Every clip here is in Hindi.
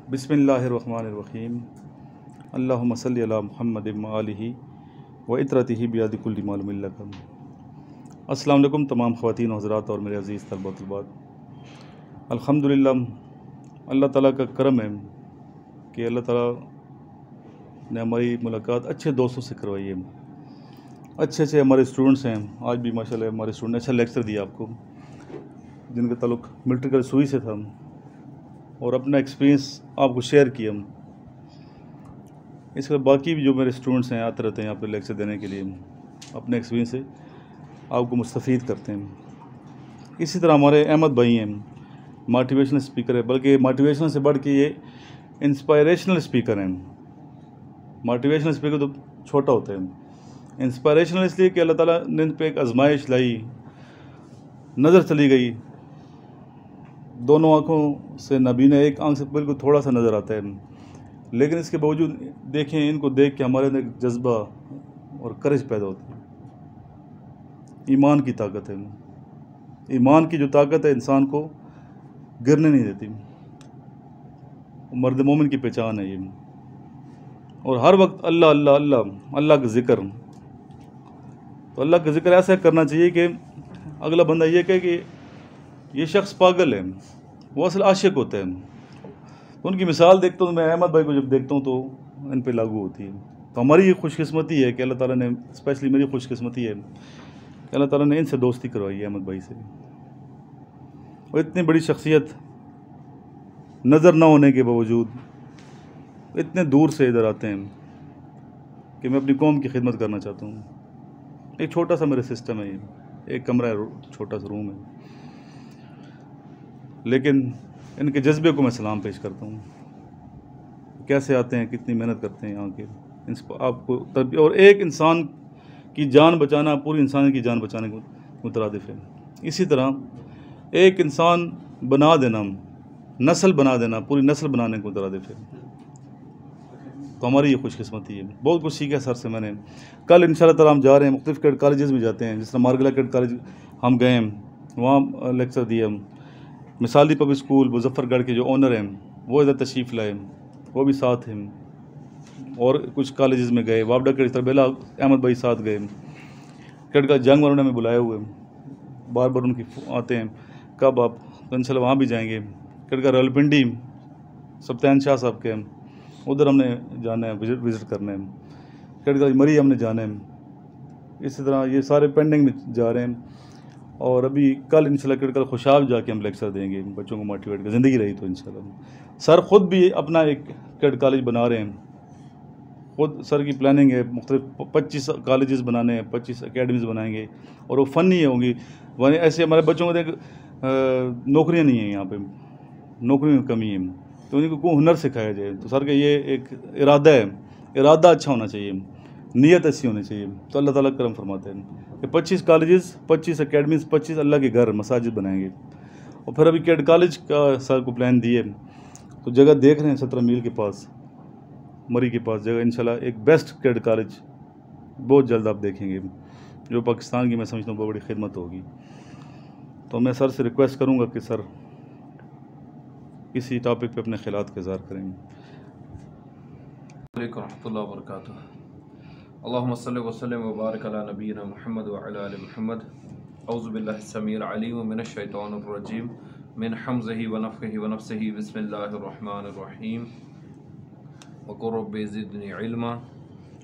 बिस्मिल्लाहिर्रहमानिर्रहीम। अल्लाहुम्मा सल्लि अला मुहम्मद व आलिहि व इतरतिहि बियदि कुल्लि मालूमिन लकम। अस्सलाम वालेकुम तमाम ख़वातीन हज़रात और मेरे अज़ीज़ तलबा तलबात। अल्हम्दुलिल्लाह, अल्लाह ताला का करम है कि अल्लाह ताला ने हमारी मुलाकात अच्छे दोस्तों से करवाई है। अच्छे हमारे स्टूडेंट्स हैं। आज भी माशाल्लाह हमारे स्टूडेंट ने अच्छा लेक्चर दिया आपको, जिनका ताल्लुक़ मिलिट्री कॉलेज सुई से था, और अपना एक्सपीरियंस आपको शेयर किया। इसके बाद बाकी भी जो मेरे स्टूडेंट्स हैं आते रहते हैं यहाँ पे लेक्चर देने के लिए, अपने एक्सपीरियंस से आपको मुस्तफ़ीद करते हैं। इसी तरह हमारे अहमद भाई हैं, मोटिवेशनल स्पीकर है, बल्कि मोटिवेशनल से बढ़ के ये इंस्पायरेशनल स्पीकर हैं। मोटिवेशनल स्पीकर तो छोटा होता है, इंस्पायरेशनल इसलिए कि अल्लाह ताला ने इन पर एक आजमाइश लाई, नज़र चली गई, दोनों आँखों से नबीना, एक आँख से बिल्कुल थोड़ा सा नज़र आता है, लेकिन इसके बावजूद देखें, इनको देख के हमारे अंदर एक जज्बा और करेज पैदा होती है। ईमान की ताकत है, ईमान की जो ताकत है इंसान को गिरने नहीं देती, मर्द मोमिन की पहचान है ये। और हर वक्त अल्लाह अल्लाह अल्लाह अल्लाह का ज़िक्र, तो अल्लाह का ज़िक्र ऐसा करना चाहिए कि अगला बंदा ये कहे कि ये शख्स पागल है, वो असल आशिक होता है। तो उनकी मिसाल देखता हूँ मैं, अहमद भाई को जब देखता हूँ तो इन पे लागू होती है। तो हमारी ये खुशकिस्मती है कि अल्लाह ताला ने, स्पेशली मेरी खुशकिस्मती है कि अल्लाह ताला ने इनसे दोस्ती करवाई है, अहमद भाई से। और इतनी बड़ी शख्सियत नज़र ना होने के बावजूद इतने दूर से इधर आते हैं कि मैं अपनी कौम की खिदमत करना चाहता हूँ। एक छोटा सा मेरा सिस्टम है, ये एक कमरा है, छोटा सा रूम है, लेकिन इनके जज्बे को मैं सलाम पेश करता हूँ। कैसे आते हैं, कितनी मेहनत करते हैं यहाँ के, आपको और एक इंसान की जान बचाना पूरी इंसान की जान बचाने को मुतरादिफ है। इसी तरह एक इंसान बना देना, नस्ल बना देना, पूरी नस्ल बनाने को मुतरादिफ है। तो हमारी ये खुशकिस्मती है। बहुत कुछ सीखा सर से मैंने। कल इंशाल्लाह ताला हम जा रहे हैं, मुख्तलिफ कैड कॉलेजेस में जाते हैं, जिस तरह मारगला कैड कॉलेज हम गए हैं, वहाँ लेक्चर दिए। मिसाली पब्लिक स्कूल मुजफ्फरगढ़ के जो ओनर हैं वो इधर तशरीफ़ लाए, वो भी साथ हैं। और कुछ कॉलेजेस में गए, वापडा के तरबेला अहमद भाई साथ गए। कैड का जंग वालों ने हमें बुलाए हुए, बार बार उनकी आते हैं, कब आप, तो इंशाल्लाह वहाँ भी जाएंगे। कैड का रावलपिंडी सप्तान शाह साहब के, उधर हमने जाना है, विज़िट करना है। कैड का मरी हमने जाना है। इसी तरह ये सारे पेंडिंग में जा रहे हैं। और अभी कल इंशाल्लाह कैड का खुशाब जाके हम लेक्चर देंगे, बच्चों को मोटिवेट कर, ज़िंदगी रही तो इंशाल्लाह। सर ख़ुद भी अपना एक कैड कॉलेज बना रहे हैं, खुद सर की प्लानिंग है, मुख्तलिफ 25 कॉलेजेस बनाने हैं, 25 अकेडमीज़ बनाएंगे, और वो फ़नी होंगी। वहीं ऐसे हमारे बच्चों को देख नौकरियाँ नहीं हैं यहाँ पे, नौकरियों में कमी है, तो उनको को हुनर सिखाया जाए। तो सर का ये एक इरादा है, इरादा अच्छा होना चाहिए, नीयत अच्छी होनी चाहिए। तो अल्लाह ताला करम फरमाते हैं कि 25 कॉलेजेस, 25 अकेडमीज़, 25 अल्लाह के घर मसाजिद बनाएंगे। और फिर अभी कैड कॉलेज का सर को प्लान दिए, तो जगह देख रहे हैं 17 मील के पास, मरी के पास जगह, इंशाल्लाह एक बेस्ट कैड कॉलेज बहुत जल्द आप देखेंगे, जो पाकिस्तान की मैं समझता हूँ बहुत बड़ी खिदमत होगी। तो मैं सर से रिक्वेस्ट करूँगा कि सर किसी टॉपिक पे अपने ख़िलाफ़ का इज़हार करेंगे। अस्सलामु अलैकुम व रहमतुल्लाहि। अल्लाहुम्मा सल्लि व सल्लिम व बारिक अला नबीना मुहम्मद व अला आलि मुहम्मद। औज़ु बिल्लाहि समीइल अलीम मिनश शैतानिर रजीम मिन हम्ज़िही व नफ़्ख़िही व नफ़्सिही। बिस्मिल्लाहिर रहमानिर रहीम। व क़ुल रब्बि ज़िदनी इल्मा।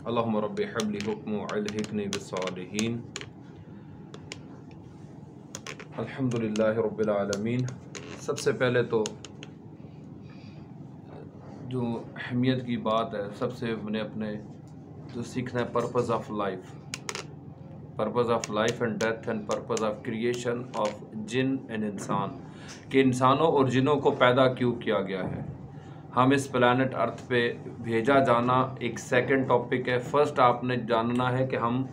अल्लाहुम्मा रब्बि हब्ली हुक्मन व अल्हिक़नी बिस्सालिहीन। अल्हम्दुलिल्लाहि रब्बिल आलमीन। सबसे पहले तो जो अहमियत की बात है, सबसे मैंने अपने जो सीखना है, purpose of life, purpose of life and death and purpose of creation of जिन एंड इंसान, कि इंसानों और जिनों को पैदा क्यों किया गया है। हम इस प्लानट अर्थ पे भेजा जाना एक सेकंड टॉपिक है। फर्स्ट आपने जानना है कि हम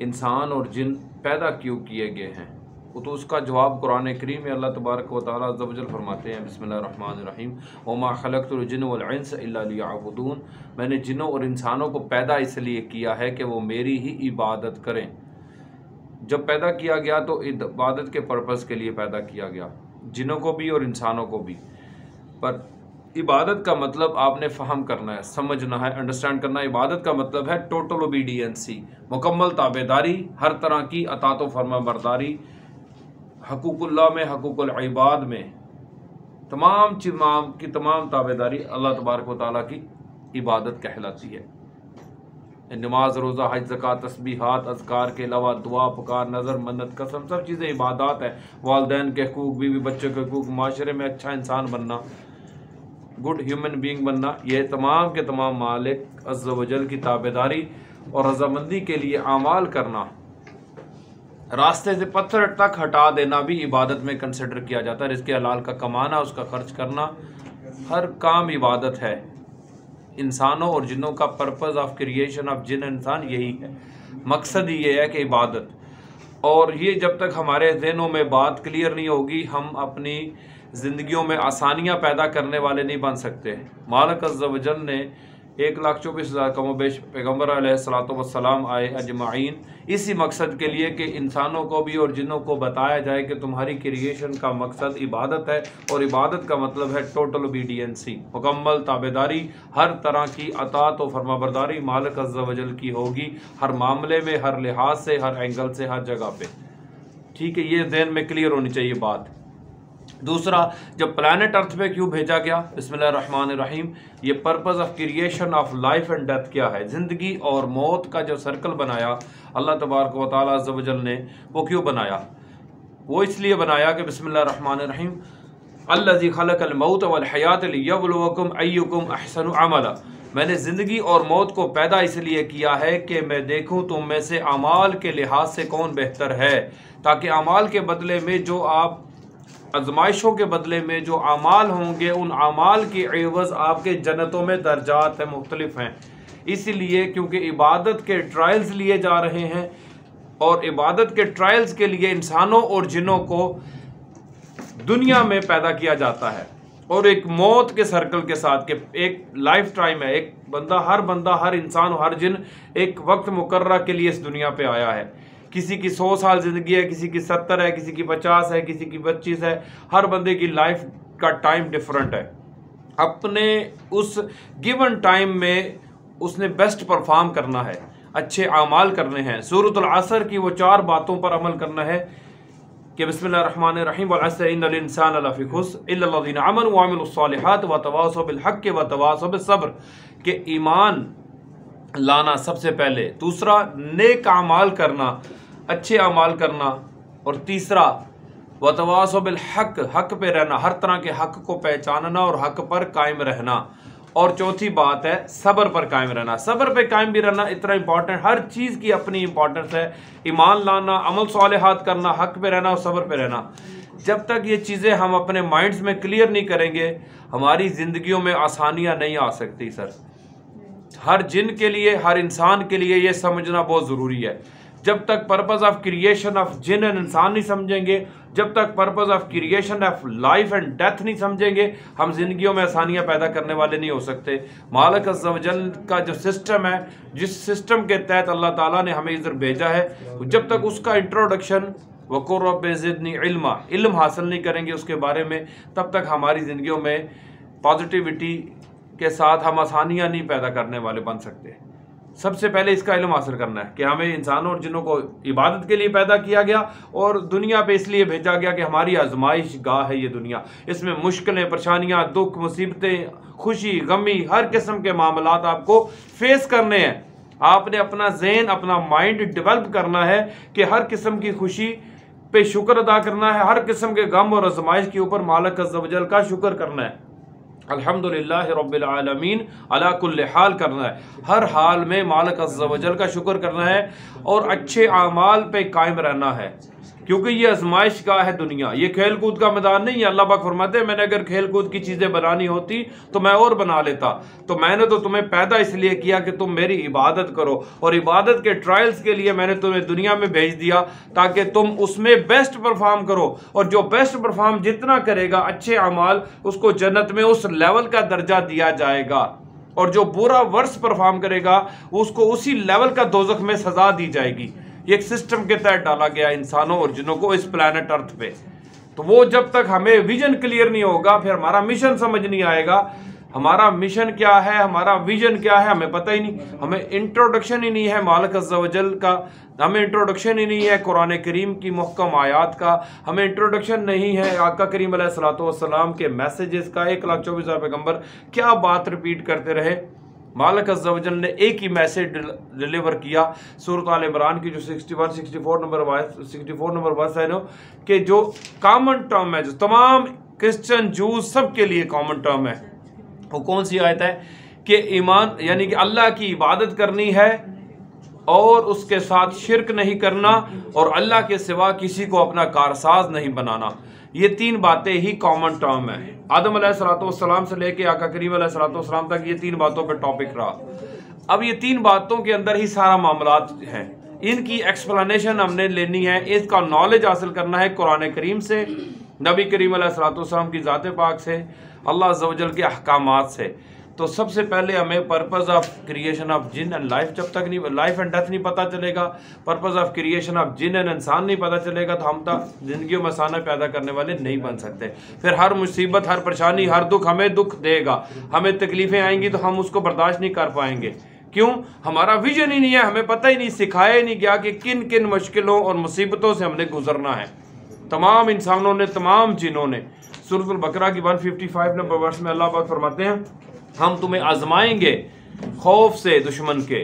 इंसान और जिन पैदा क्यों किए गए हैं। तो उसका जवाब कुरान करीम में अल्लाह तबारक व तआला अज़्ज़ व जल फरमाते हैं, बिस्मिल्लाहिर्रहमानिर्रहीम, वमा खलक़तुल जिन्न वल इंस इल्ला लियअबुदून। मैंने जिन्नों और इंसानों को पैदा इसलिए किया है कि वो मेरी ही इबादत करें। जब पैदा किया गया तो इबादत के पर्पज़ के लिए पैदा किया गया, जिन्नों को भी और इंसानों को भी। पर इबादत का मतलब आपने फ़हम करना है, समझना है, अंडरस्टैंड करना है। इबादत का मतलब है टोटल ओबीडियंसी, मुकम्मल ताबेदारी, हर तरह की अतातो फरमा बरदारी, हकूकुल्लाह में, हकूकुल इबाद में, तमाम ताबेदारी अल्लाह तबारक व तआला की इबादत कहलाती है। नमाज, रोज़ा, हज, ज़कात, तस्बीहात, अज़कार के अलावा दुआ, पुकार, नज़र, मन्नत, कसम, सब चीज़ें इबादत है। वालिदैन के हकूक़, बीवी बच्चों के हकूक़, माशरे में अच्छा इंसान बनना, गुड ह्यूमन बीइंग बनना, ये तमाम के तमाम मालिक अज़्ज़ व जल की ताबेदारी और रज़ामंदी के लिए आमाल करना, रास्ते से पत्थर तक हटा देना भी इबादत में कंसिडर किया जाता है। रिज़्क़ हलाल का कमाना, उसका खर्च करना, हर काम इबादत है। इंसानों और जिन्नों का पर्पज़ ऑफ क्रिएशन ऑफ जिन इंसान यही है, मकसद ही ये है कि इबादत। और ये जब तक हमारे ज़हनों में बात क्लियर नहीं होगी, हम अपनी ज़िंदगियों में आसानियाँ पैदा करने वाले नहीं बन सकते। मालिक अज़्ज़ व जल ने 1,24,000 कमोबेश पैगम्बर अलैहिस्सलातु वस्सलाम आए अजमाइन इसी मकसद के लिए कि इंसानों को भी और जिन्नों को बताया जाए कि तुम्हारी क्रिएशन का मकसद इबादत है। और इबादत का मतलब है टोटल ओबीडियंसी, मुकम्मल ताबेदारी, हर तरह की अतात व फरमाबरदारी मालिक अज़्ज़ व जल की होगी, हर मामले में, हर लिहाज से, हर एंगल से, हर जगह पे। ठीक है, ये ज़हन में क्लियर होनी चाहिए बात। दूसरा, जब प्लैनेट अर्थ पे क्यों भेजा गया, बिस्मिल्लाहिर्रहमानिर्रहीम, ये purpose of creation of life and death क्या है, ज़िंदगी और मौत का जो सर्कल बनाया अल्लाह तबारक व तआला अज़्ज़ व जल ने, वो क्यों बनाया? वो इसलिए बनाया कि बिस्मिल्लाहिर्रहमानिर्रहीम, अल्लज़ी खलक़ल मौत वल हयात लियब्लुवकुम अय्युकुम अहसनु अमला, मैंने ज़िंदगी और मौत को पैदा इसलिए किया है कि मैं देखूं तुम में से अमाल के लिहाज से कौन बेहतर है, ताकि अमाल के बदले में जो आप आजमाइशों के बदले में जो आमाल होंगे, उन आमाल की एवज़ आपके जन्नतों में दर्जात हैं, मुख्तलिफ हैं। इसलिए क्योंकि इबादत के ट्रायल्स लिए जा रहे हैं और इबादत के ट्रायल्स के लिए इंसानों और जिन्नों को दुनिया में पैदा किया जाता है और एक मौत के सर्कल के साथ के एक लाइफ टाइम है। एक बंदा, हर इंसान, हर जिन एक वक्त मुकर्रर के लिए इस दुनिया पे आया है। किसी की 100 साल ज़िंदगी है, किसी की 70 है, किसी की 50 है, किसी की 25 है। हर बंदे की लाइफ का टाइम डिफरेंट है। अपने उस गिवन टाइम में उसने बेस्ट परफॉर्म करना है, अच्छे आमाल करने हैं। सूरतुल असर की वो 4 बातों पर अमल करना है कि बिस्मिल्लाहिर्रहमानिर्रहीम वल अस्र इन्नल इंसान लफी खुस्र इल्ला लज़ीना आमनु व अमिलुस सालिहात व तवासौ बिल हक़्क़ि व तवासौ बिस सब्र, के ईमान लाना सबसे पहले, दूसरा नेक अमाल करना, अच्छे अमाल करना, और तीसरा व तवासौ बिल हक़, हक़ पे रहना, हर तरह के हक़ को पहचानना और हक़ पर कायम रहना, और चौथी बात है सब्र पर कायम रहना। सब्र पे कायम भी रहना इतना इंपॉर्टेंट, हर चीज़ की अपनी इंपॉर्टेंस है। ईमान लाना, अमल सालिहात करना, हक़ पे रहना और सब्र पे रहना। जब तक ये चीज़ें हम अपने माइंड्स में क्लियर नहीं करेंगे, हमारी ज़िंदगियों में आसानियाँ नहीं आ सकती। सर, हर जिन के लिए, हर इंसान के लिए ये समझना बहुत ज़रूरी है। जब तक पर्पज़ ऑफ क्रिएशन ऑफ जिन एंड इंसान नहीं समझेंगे, जब तक purpose of creation of life and death नहीं समझेंगे, हम जिंदगियों में आसानियां पैदा करने वाले नहीं हो सकते। मालिक अज़्ज़ व जल का जो सिस्टम है, जिस सिस्टम के तहत अल्लाह ताला ने हमें इधर भेजा है, जब तक उसका इंट्रोडक्शन वक़ुर रब्बि ज़िदनी इल्मा, इल्म हासिल नहीं करेंगे उसके बारे में, तब तक हमारी ज़िंदगियों में पॉजिटिविटी के साथ हम आसानियाँ नहीं पैदा करने वाले बन सकते। सबसे पहले इसका इल्म हासिल करना है कि हमें इंसानों और जिन्नों को इबादत के लिए पैदा किया गया और दुनिया पे इसलिए भेजा गया कि हमारी आजमाइश गाह है ये दुनिया। इसमें मुश्किलें, परेशानियां, दुख, मुसीबतें, खुशी, गमी, हर किस्म के मामलात आपको फेस करने हैं। आपने अपना ज़हन, अपना माइंड डेवलप करना है कि हर किस्म की खुशी पे शुक्र अदा करना है, हर किस्म के गम और आजमाइश के ऊपर मालिक अज़्ज़ व जल का शुक्र करना है। अल्हम्दुलिल्लाह रब्बिल आलमीन अला कुल्li हाल करना है, हर हाल में मालिक अज़्ज़ व जल का शुक्र करना है और अच्छे आमाल पे कायम रहना है, क्योंकि ये आजमाइश का है दुनिया, ये खेल कूद का मैदान नहीं है। अल्लाह पाक फरमाते हैं, मैंने अगर खेल कूद की चीज़ें बनानी होती तो मैं और बना लेता, तो मैंने तो तुम्हें पैदा इसलिए किया कि तुम मेरी इबादत करो, और इबादत के ट्रायल्स के लिए मैंने तुम्हें दुनिया में भेज दिया ताकि तुम उसमें बेस्ट परफॉर्म करो, और जो बेस्ट परफॉर्म जितना करेगा अच्छे अमाल, उसको जन्नत में उस लेवल का दर्जा दिया जाएगा, और जो बुरा वर्स परफॉर्म करेगा उसको उसी लेवल का दोज़ख में सजा दी जाएगी। ये एक सिस्टम के तहत डाला गया इंसानों और जिन्नों को इस प्लैनेट अर्थ पे। तो वो जब तक हमें विजन क्लियर नहीं होगा, फिर हमारा मिशन समझ नहीं आएगा। हमारा मिशन क्या है, हमारा विजन क्या है, हमें पता ही नहीं। हमें इंट्रोडक्शन ही नहीं है मालिक अज़्ज़ा वजल का, हमें इंट्रोडक्शन ही नहीं है कुरान करीम की मुहकम आयात का, हमें इंट्रोडक्शन नहीं है आका करीम अलैहिस्सलातु वस्सलाम के मैसेजेस का। 1,24,000 पैगंबर क्या बात रिपीट करते रहे। मालिक अज़्ज़ा वजल ने एक ही मैसेज डिलीवर किया। सूरत आल इमरान की जो 64 नंबर वर्स है कि जो कॉमन टर्म है, जो तमाम क्रिश्चियन जूस सब के लिए कॉमन टर्म है, वो कौन सी आयत है कि ईमान यानी कि अल्लाह की इबादत करनी है और उसके साथ शिरक नहीं करना और अल्लाह के सिवा किसी को अपना कारसाज नहीं बनाना। ये 3 बातें ही कॉमन टर्म है। आदम अलैहिस्सलाम से लेके आका करीम अलैहिस्सलाम तक ये 3 बातों पे टॉपिक रहा। अब ये 3 बातों के अंदर ही सारा मामलात हैं। इनकी एक्सप्लेनेशन हमने लेनी है, इसका नॉलेज हासिल करना है कुरान करीम से, नबी करीम अलैहिस्सलाम की ज़ात पाक से, अल्लाह अज़्ज़ा वजल के अहकामात से। तो सबसे पहले हमें पर्पस ऑफ क्रिएशन ऑफ जिन एंड लाइफ, जब तक नहीं लाइफ एंड डेथ नहीं पता चलेगा, पर्पस ऑफ क्रिएशन ऑफ जिन एंड इंसान नहीं पता चलेगा, तो हम तक जिंदगियों में आसाना पैदा करने वाले नहीं बन सकते। फिर हर मुसीबत, हर परेशानी, हर दुख हमें दुख देगा, हमें तकलीफें आएंगी तो हम उसको बर्दाश्त नहीं कर पाएंगे। क्यों? हमारा विजन ही नहीं है, हमें पता ही नहीं, सिखाया ही नहीं गया कि किन किन मुश्किलों और मुसीबतों से हमने गुजरना है। तमाम इंसानों ने, तमाम जिनों ने, सूरह बकरा की 155 नंबर वर्स में अल्लाह पाक फरमाते हैं, हम तुम्हें आजमाएंगे खौफ से दुश्मन के,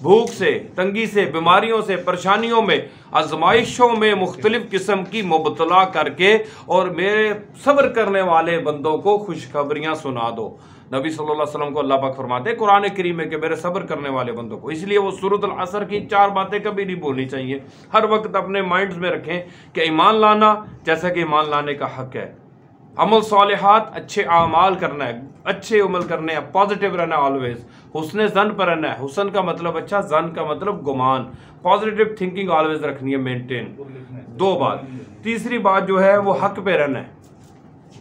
भूख से, तंगी से, बीमारियों से, परेशानियों में, आजमाइशों में मुख्तलिफ किस्म की मुबतला करके और मेरे सब्र करने वाले बंदों को खुशखबरियां सुना दो। नबी सल्लल्लाहु अलैहि वसल्लम को अल्लाह पाक फरमाते हैं कुरान करीम में कि मेरे सब्र करने वाले बंदों को। इसलिए वो सूरत अल असर की 4 बातें कभी नहीं बोलनी चाहिए। हर वक्त अपने माइंड्स में रखें कि ईमान लाना जैसा कि ईमान लाने का हक है, अमल सालिहात, अच्छे आमाल करना है, अच्छे अमल करने हैं, पॉजिटिव रहना है ऑलवेज, हुस्न जन पर रहना है। हुस्न का मतलब अच्छा, जन का मतलब गुमान, पॉजिटिव थिंकिंग ऑलवेज रखनी है, मेंटेन। 2 बात। तीसरी बात जो है वो हक पे रहना है।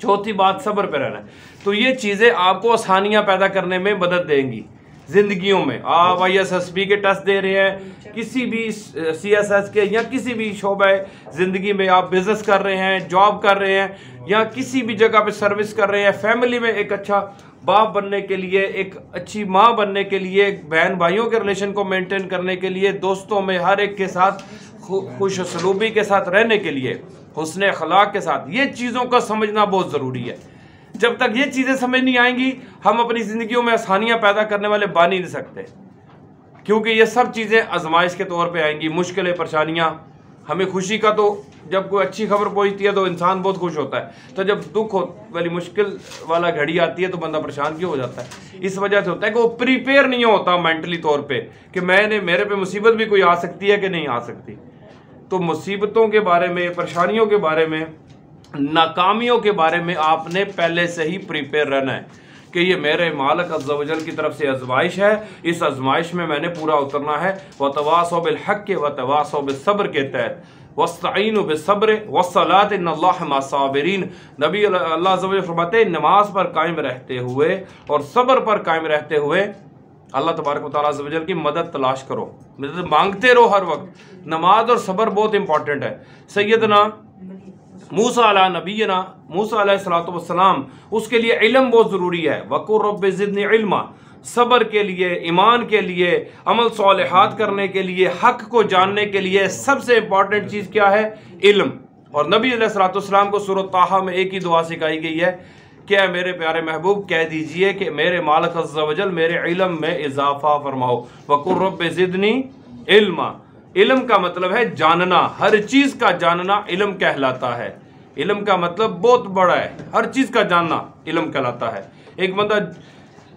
चौथी बात सब्र पे रहना है। तो ये चीज़ें आपको आसानियाँ पैदा करने में मदद देंगी जिंदगियों में। आप ISSB के टेस्ट दे रहे हैं, किसी भी CSS के या किसी भी शोबे ज़िंदगी में, आप बिजनेस कर रहे हैं, जॉब कर रहे हैं या किसी भी जगह पे सर्विस कर रहे हैं, फैमिली में एक अच्छा बाप बनने के लिए, एक अच्छी माँ बनने के लिए, बहन भाइयों के रिलेशन को मेंटेन करने के लिए, दोस्तों में हर एक के साथ खुश सलूबी के साथ रहने के लिए, हुस्न अखलाक के साथ, ये चीज़ों का समझना बहुत ज़रूरी है। जब तक ये चीज़ें समझ नहीं आएंगी, हम अपनी ज़िंदगियों में आसानियाँ पैदा करने वाले बन ही नहीं सकते, क्योंकि ये सब चीज़ें आजमाइश के तौर पे आएंगी। मुश्किलें, परेशानियाँ, हमें खुशी का तो जब कोई अच्छी खबर पहुंचती है तो इंसान बहुत खुश होता है, तो जब दुख वाली मुश्किल वाला घड़ी आती है तो बंदा परेशान क्यों हो जाता है? इस वजह से होता है कि वो प्रिपेयर नहीं होता मेंटली तौर पे कि मेरे पे मुसीबत भी कोई आ सकती है कि नहीं आ सकती। तो मुसीबतों के बारे में, परेशानियों के बारे में, नाकामियों के बारे में आपने पहले से ही प्रिपेयर रहना है कि ये मेरे मालिक अज़्ज़ा वजल की तरफ से आजमाइश है, इस आजमाइश में मैंने पूरा उतरना है। वतवासौ बिल हक़ वतवासौ बिस सब्र के तहत वस्तईनु बिस सब्र वस्सलात इन्नल्लाह मअस-साबिरीन। नबी अल्लाह अज़्ज़ा वजल फरमाते हैं, नमाज पर कायम रहते हुए और सब्र पर कायम रहते हुए अल्लाह तबारक व तआला अज़्ज़ा वजल की मदद तलाश करो, मदद मांगते रहो हर वक्त। नमाज और सब्र बहुत इंपॉर्टेंट है। सैयदना मूसा अला नबीना मूसा अलैहिस्सलातु वस्सलाम, उसके लिए इल्म बहुत ज़रूरी है। वक़ुर रब्बि ज़िदनी इल्मा, सब्र के लिए, ईमान के लिए, अमल सालिहात करने के लिए, हक़ को जानने के लिए सबसे इंपॉर्टेंट चीज़ क्या है? इल्म। और नबी अलैहिस्सलातु वस्सलाम को सूरत ताहा में एक ही दुआ सिखाई गई है, क्या मेरे प्यारे महबूब कह दीजिए कि मेरे मालिक अज़्ज़ा वजल मेरे इल्म में इजाफा फरमाओ। वक़ुर रब्बि ज़िदनी इल्मा, इल्म का मतलब है जानना, हर चीज़ का जानना इल्म कहलाता है। इल्म का मतलब बहुत बड़ा है, हर चीज़ का जानना इल्म कहलाता है। एक बंदा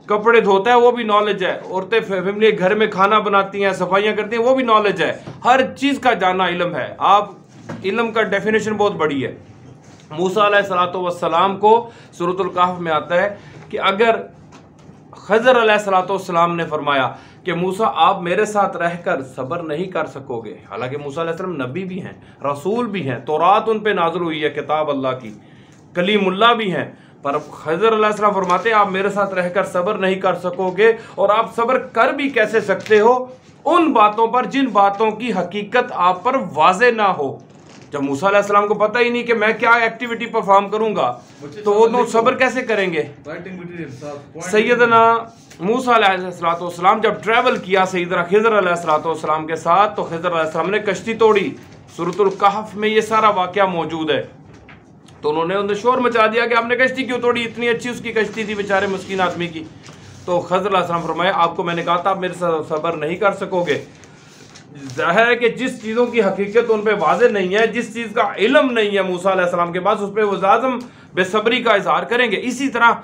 कपड़े धोता है वो भी नॉलेज है, औरतें फैमिली घर में खाना बनाती हैं, सफाइयाँ करती हैं, वो भी नॉलेज है। हर चीज़ का जानना इल्म है। आप इल्म का डेफिनेशन बहुत बड़ी है। मूसा अलैहिस्सलातु वस्सलाम को सूरतुल कहफ में आता है कि अगर खज़र अलैहिस्सलातु वस्सलाम ने फरमाया कि मूसा आप मेरे साथ रहकर सब्र नहीं कर सकोगे, हालांकि मूसा अलैहिस्सलाम नबी भी हैं, रसूल भी हैं, तौरात उन पे नाज़िल हुई है, किताब अल्लाह की, कलीमुल्लाह भी हैं, पर खज़र अलैहिस्सलाम फरमाते हैं आप मेरे साथ रहकर सब्र नहीं कर सकोगे। और आप सब्र कर भी कैसे सकते हो? उन बातों पर जिन बातों की हकीकत आप पर वाज़े ना हो। जब मूसा अलैहिस्सलाम को पता ही नहीं कि मैं क्या एक्टिविटी परफॉर्म करूंगा तो वो तो सब्र कैसे करेंगे। सैयदना मूसा अलैहिस्सलाम जब ट्रैवल किया सैयदना खिज़र अलैहिस्सलाम के साथ, तो खिज़र अलैहिस्सलाम ने कश्ती तोड़ी। सूरतुल कहफ में ये सारा वाक़या मौजूद है। तो उन्होंने शोर मचा दिया कि आपने कश्ती क्यों तोड़ी, इतनी अच्छी उसकी कश्ती थी बेचारे मुस्किन आदमी की। तो खिज़र अलैहिस्सलाम फरमाया आपको मैंने कहा था आप मेरे साथ सब्र नहीं कर सकोगे। ज़ाहिर है कि जिस चीज़ों की हकीकत उन पर वाज़ेह नहीं है, जिस चीज़ का इल्म नहीं है मूसा अलैहिस्सलाम के पास, उस पर वो ज़ाज़म बेसब्री का इजहार करेंगे। इसी तरह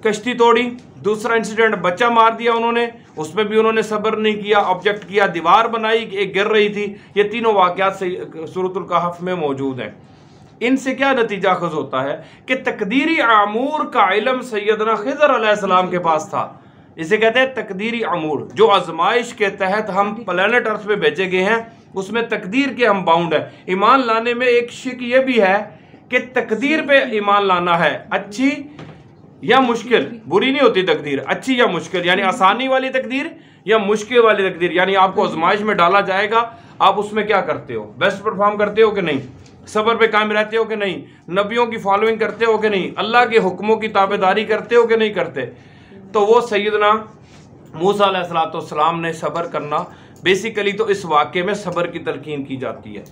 कश्ती तोड़ी, दूसरा इंसिडेंट बच्चा मार दिया उन्होंने, उसमें भी उन्होंने सब्र नहीं किया, ऑब्जेक्ट किया, दीवार बनाई एक गिर रही थी। ये तीनों वाक़यात सूरतुल कहफ में मौजूद हैं। इनसे क्या नतीजा अखज़ होता है कि तकदीरी अमूर का इल्म सैयदना खिज़र अलैहिस्सलाम के पास था। इसे कहते हैं तकदीरी अमूर। जो आजमाइश के तहत हम प्लेनेट अर्थ पे भेजे गए हैं उसमें तकदीर के हम बाउंड है। ईमान लाने में एक शिक ये भी है कि तकदीर पे ईमान लाना है, अच्छी या मुश्किल। बुरी नहीं होती तकदीर, अच्छी या मुश्किल, यानी आसानी वाली तकदीर या मुश्किल वाली तकदीर। यानी आपको आजमाइश में डाला जाएगा, आप उसमें क्या करते हो, बेस्ट परफॉर्म करते हो कि नहीं, सब्र पे कायम रहते हो कि नहीं, नबियों की फॉलोइंग करते हो कि नहीं, अल्लाह के हुक्मों की ताबेदारी करते हो कि नहीं करते। तो वो सैयदना मूसा अलैहिस्सलाम ने सब्र करना, बेसिकली तो इस वाक़े में सब्र की तलकीन की जाती है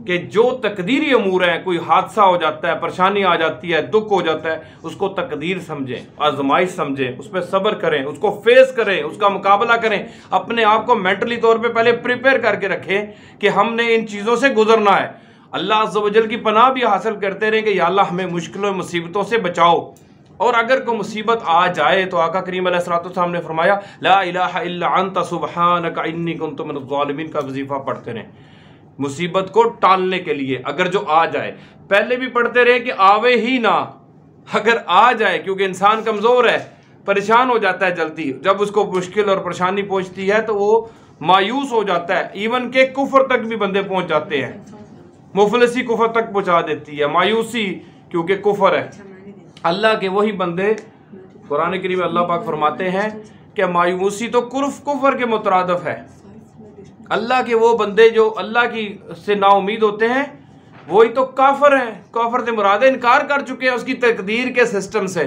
कि जो तकदीरी अमूर है, कोई हादसा हो जाता है, परेशानी आ जाती है, दुख हो जाता है, उसको तकदीर समझें, आजमाइश समझें, उस पर सब्र करें, उसको फेस करें, उसका मुकाबला करें, अपने आप को मेंटली तौर पे पहले प्रिपेयर करके रखें कि हमने इन चीज़ों से गुजरना है। अल्लाह अज़्ज़ व जल की पनाह भी हासिल करते रहें कि या अल्लाह हमें मुश्किलों मुसीबतों से बचाओ। और अगर कोई मुसीबत आ जाए तो आका करीम अलैहिस्सलाम ने फरमाया ला इलाहा इल्ला अंता सुब्हानका इन्नी कुन्तु मिनज़ ज़ालिमीन का वजीफा पढ़ते रहें मुसीबत को टालने के लिए। अगर जो आ जाए, पहले भी पढ़ते रहे कि आवे ही ना, अगर आ जाए, क्योंकि इंसान कमज़ोर है, परेशान हो जाता है जल्दी। जब उसको मुश्किल और परेशानी पहुँचती है तो वो मायूस हो जाता है, इवन के कुफर तक भी बंदे पहुँच जाते हैं। मुफलिसी कुफर तक पहुँचा देती है मायूसी, क्योंकि कुफर है। अल्लाह के वही बंदे, कुरान करीम में अल्लाह पाक फरमाते हैं कि मायूसी तो कुफर के मुतरादफ है। अल्लाह के वो बंदे जो अल्लाह की से नाउमीद होते हैं वही तो काफिर हैं। काफिर से मुराद इनकार कर चुके हैं उसकी तकदीर के सिस्टम से।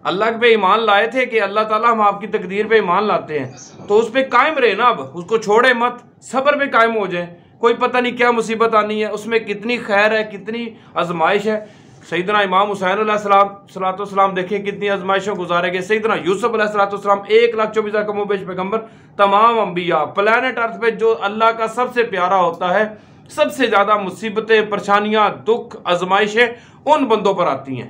अल्लाह पे ईमान लाए थे कि अल्लाह ताला हम आपकी तकदीर पे ईमान लाते हैं, तो उस पर कायम रहे ना, अब उसको छोड़े मत, सब्र पे कायम हो जाए। कोई पता नहीं क्या मुसीबत आनी है, उसमें कितनी खैर है, कितनी आजमाइश है। सैयदना इमाम हुसैन अलैहिस्सलाम देखिए कितनी आजमाइशों गुजारे गए। सैयदना यूसुफ अलैहिस्सलाम 1,24,000 कमोबेश पैगंबर, तमाम अंबिया, प्लेनेट अर्थ पे जो अल्लाह का सबसे प्यारा होता है, सबसे ज़्यादा मुसीबतें, परेशानियाँ, दुख, आजमाइशें उन बंदों पर आती हैं।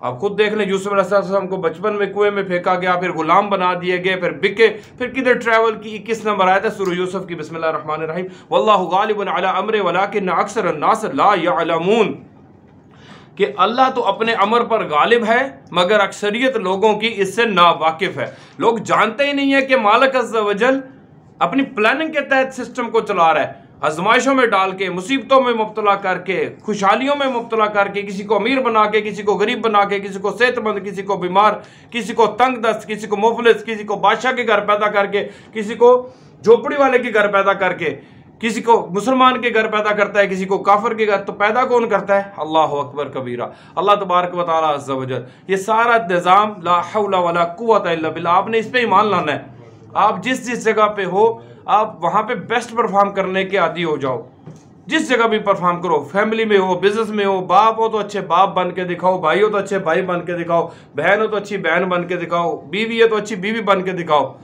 आप खुद देख लें, यूसुफ अलैहिस्सलाम को बचपन में कुएं में फेंका गया, फिर गुलाम बना दिए गए, फिर बिके, फिर किधर ट्रैवल की। 21 नंबर आया था सूरह यूसुफ की, बिस्मिल्लाहिर्रहमानिर्रहीम, वल्लाहु गालिबुन अला अम्रिही वलाकिन्न अक्सरन्नास ला यअलमून, कि अल्लाह तो अपने अमर पर गालिब है मगर अक्सरियत लोगों की इससे नावाकिफ है। लोग जानते ही नहीं है कि मालिक अज़्ज़ व जल अपनी प्लानिंग के तहत सिस्टम को चला रहा है, आजमाइशों में डाल के, मुसीबतों में मुब्तला करके, खुशहालियों में मुब्तला करके, किसी को अमीर बना के, किसी को गरीब बना के, किसी को सेहतमंद, किसी को बीमार, किसी को तंग दस्त, किसी को मुफलिस, किसी को बादशाह के घर पैदा करके, किसी को झोपड़ी वाले के घर पैदा करके, किसी को मुसलमान के घर पैदा करता है, किसी को काफिर के घर। तो पैदा कौन करता है? अल्लाह अकबर कबीरा, अल्लाह तबारक व तआला अज़्ज़ व जल। ये सारा निज़ाम ला हौला वला कुव्वता इल्ला बिल्लाह, आपने इस पे ईमान लाना है। आप जिस जगह पे हो, आप वहाँ पे बेस्ट परफॉर्म करने के आदी हो जाओ। जिस जगह भी परफॉर्म करो, फैमिली में हो, बिजनेस में हो, बाप हो तो अच्छे बाप बन के दिखाओ, भाई हो तो अच्छे भाई बन के दिखाओ, बहन हो तो अच्छी बहन बन के दिखाओ, बीवी है तो अच्छी बीवी बन के दिखाओ।